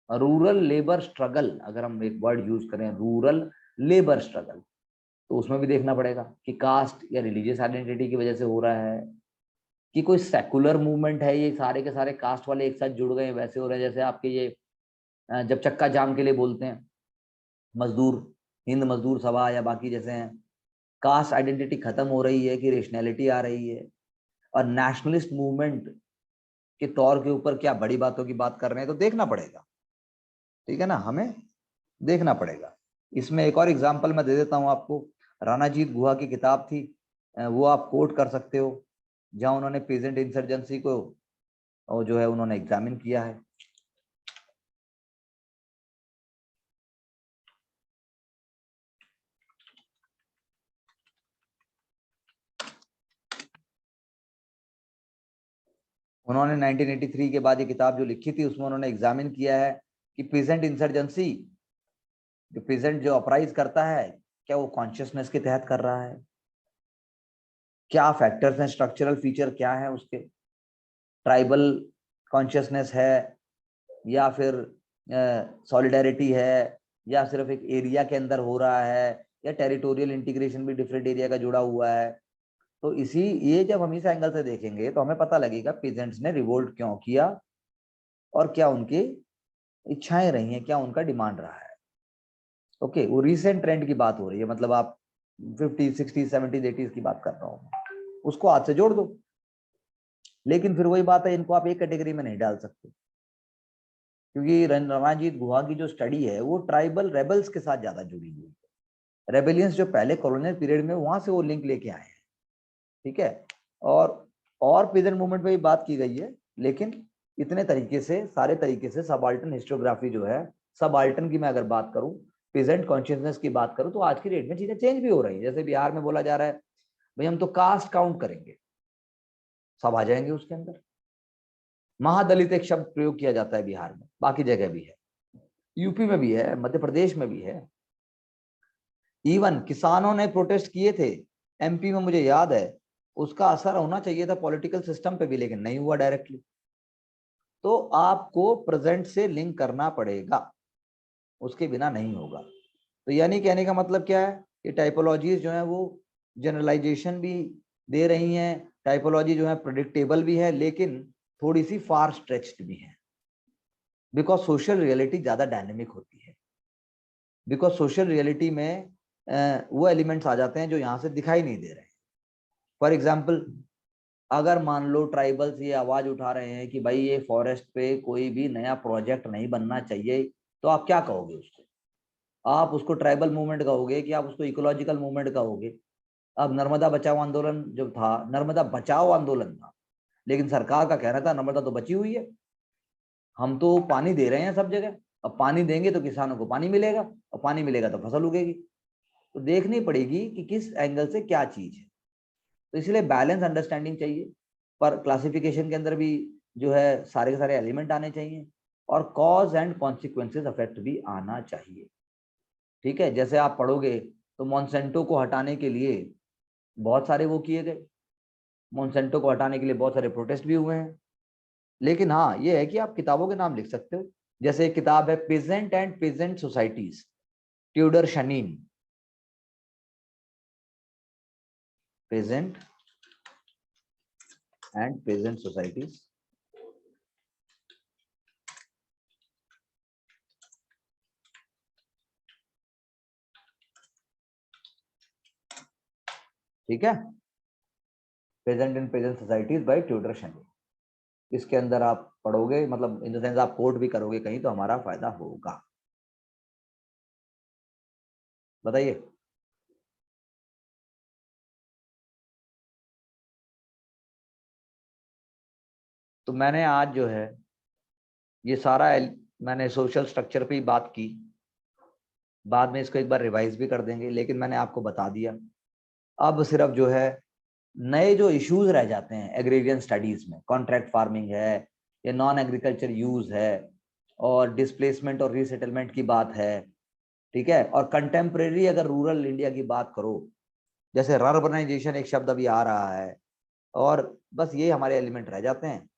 रूरल लेबर स्ट्रगल, अगर हम एक वर्ड यूज करें रूरल लेबर स्ट्रगल, तो उसमें भी देखना पड़ेगा कि कास्ट या रिलीजियस आइडेंटिटी की वजह से हो रहा है कि कोई सेकुलर मूवमेंट है, ये सारे के सारे कास्ट वाले एक साथ जुड़ गए वैसे हो रहे हैं। जैसे आपके ये जब चक्का जाम के लिए बोलते हैं मजदूर, हिंद मजदूर सभा या बाकी जैसे हैं, कास्ट आइडेंटिटी खत्म हो रही है कि रेशनैलिटी आ रही है। और नेशनलिस्ट मूवमेंट के तौर के ऊपर क्या बड़ी बातों की बात कर रहे हैं, तो देखना पड़ेगा। ठीक है ना, हमें देखना पड़ेगा। इसमें एक और एग्जांपल मैं दे देता हूं आपको, राणाजीत गुहा की किताब थी, वो आप कोट कर सकते हो, जहां उन्होंने पीजेंट इंसर्जेंसी को और जो है उन्होंने एग्जामिन किया है। उन्होंने 1983 के बाद ये किताब जो लिखी थी उसमें उन्होंने एग्जामिन किया है कि पीजेंट इंसर्जेंसी, जो पीजेंट जो अपराइज करता है, क्या वो कॉन्शियसनेस के तहत कर रहा है, क्या फैक्टर्स हैं, स्ट्रक्चरल फीचर क्या है उसके, ट्राइबल कॉन्शियसनेस है या फिर सॉलिडेरिटी है, या सिर्फ एक एरिया के अंदर हो रहा है, या टेरिटोरियल इंटीग्रेशन भी डिफरेंट एरिया का जुड़ा हुआ है। तो इसी ये जब हम इस एंगल से देखेंगे तो हमें पता लगेगा पीजेंट्स ने रिवोल्ट क्यों किया और क्या उनकी इच्छाएं रही हैं, क्या उनका डिमांड रहा है। ओके, वो रिसेंट ट्रेंड की बात हो रही है, मतलब आप 50, 60, 70, 80 की बात कर रहा हूँ, उसको आज से जोड़ दो। लेकिन फिर वही बात है, इनको आप एक कैटेगरी में नहीं डाल सकते, क्योंकि रणजीत गुहा की जो स्टडी है वो ट्राइबल रेबल्स के साथ ज्यादा जुड़ी हुई है। रेबेलियंस जो पहले कॉलोनियल पीरियड में, वहां से वो लिंक लेके आए हैं। ठीक है, और पीजेंट मूवमेंट में भी बात की गई है, लेकिन इतने तरीके से, सारे तरीके से सबाल्टन हिस्टोग्राफी जो है, सबाल्टन की मैं अगर बात करूं, पीजेंट कॉन्शियसनेस की बात करूं, तो आज की डेट में चीजें चेंज भी हो रही है। जैसे बिहार में बोला जा रहा है भाई हम तो कास्ट काउंट करेंगे, सब आ जाएंगे उसके अंदर। महादलित एक शब्द प्रयोग किया जाता है बिहार में, बाकी जगह भी है, यूपी में भी है, मध्य प्रदेश में भी है। इवन किसानों ने प्रोटेस्ट किए थे एमपी में, मुझे याद है, उसका असर होना चाहिए था पॉलिटिकल सिस्टम पे भी, लेकिन नहीं हुआ डायरेक्टली। तो आपको प्रेजेंट से लिंक करना पड़ेगा, उसके बिना नहीं होगा। तो यानी कहने का मतलब क्या है, ये टाइपोलॉजीज जो है वो जनरलाइजेशन भी दे रही हैं, टाइपोलॉजी जो है प्रेडिक्टेबल भी है, लेकिन थोड़ी सी फार स्ट्रेच्ड भी है, बिकॉज सोशल रियलिटी ज्यादा डायनेमिक होती है। बिकॉज सोशल रियलिटी में वो एलिमेंट्स आ जाते हैं जो यहाँ से दिखाई नहीं दे रहे हैं। फॉर एग्जाम्पल, अगर मान लो ट्राइबल्स ये आवाज उठा रहे हैं कि भाई ये फॉरेस्ट पे कोई भी नया प्रोजेक्ट नहीं बनना चाहिए, तो आप क्या कहोगे उसको? आप उसको ट्राइबल मूवमेंट कहोगे कि आप उसको इकोलॉजिकल मूवमेंट कहोगे? अब नर्मदा बचाओ आंदोलन जो था, नर्मदा बचाओ आंदोलन था, लेकिन सरकार का कहना था नर्मदा तो बची हुई है, हम तो पानी दे रहे हैं सब जगह, अब पानी देंगे तो किसानों को पानी मिलेगा, और पानी मिलेगा तो फसल उगेगी। तो देखनी पड़ेगी कि किस एंगल से क्या चीज है। तो इसलिए बैलेंस अंडरस्टैंडिंग चाहिए, पर क्लासिफिकेशन के अंदर भी जो है सारे के सारे एलिमेंट आने चाहिए, और कॉज एंड कॉन्सिक्वेंसेस इफेक्ट भी आना चाहिए। ठीक है, जैसे आप पढ़ोगे तो मॉन्सेंटो को हटाने के लिए बहुत सारे वो किए गए, मॉन्सेंटो को हटाने के लिए बहुत सारे प्रोटेस्ट भी हुए हैं। लेकिन हाँ ये है कि आप किताबों के नाम लिख सकते हो, जैसे एक किताब है pageant and pageant societies, Tudor शनीन, पेजेंट एंड पेजेंट सोसाइटीज। ठीक है, present in present societies by Tudor शेंडे। इसके अंदर आप पढ़ोगे, मतलब इन द सेंस आप कोट भी करोगे कहीं तो हमारा फायदा होगा। बताइए। तो मैंने आज जो है ये सारा मैंने सोशल स्ट्रक्चर पे ही बात की, बाद में इसको एक बार रिवाइज भी कर देंगे, लेकिन मैंने आपको बता दिया। अब सिर्फ जो है नए जो इश्यूज रह जाते हैं एग्रीरियन स्टडीज में, कॉन्ट्रैक्ट फार्मिंग है या नॉन एग्रीकल्चर यूज है और डिस्प्लेसमेंट और रीसेटलमेंट की बात है, ठीक है। और कंटेम्प्रेरी अगर रूरल इंडिया की बात करो, जैसे रर्बनाइजेशन एक शब्द अभी आ रहा है, और बस ये हमारे एलिमेंट रह जाते हैं।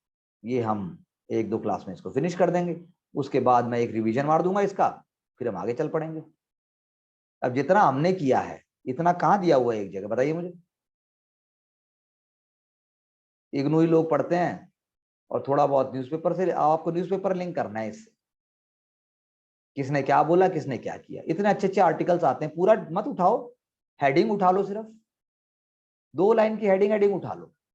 ये हम एक दो क्लास में इसको फिनिश कर देंगे, उसके बाद मैं एक रिवीजन मार दूंगा इसका, फिर हम आगे चल पड़ेंगे। अब जितना हमने किया है इतना कहाँ दिया हुआ है एक जगह, बताइए मुझे। इग्नू ही लोग पढ़ते हैं और थोड़ा बहुत न्यूज़पेपर से, आपको न्यूज़पेपर लिंक करना है इससे, किसने क्या बोला किसने क्या किया। इतने अच्छे अच्छे आर्टिकल्स आते हैं, पूरा मत उठाओ, हेडिंग उठा लो, सिर्फ 2 लाइन की हेडिंग उठा लो,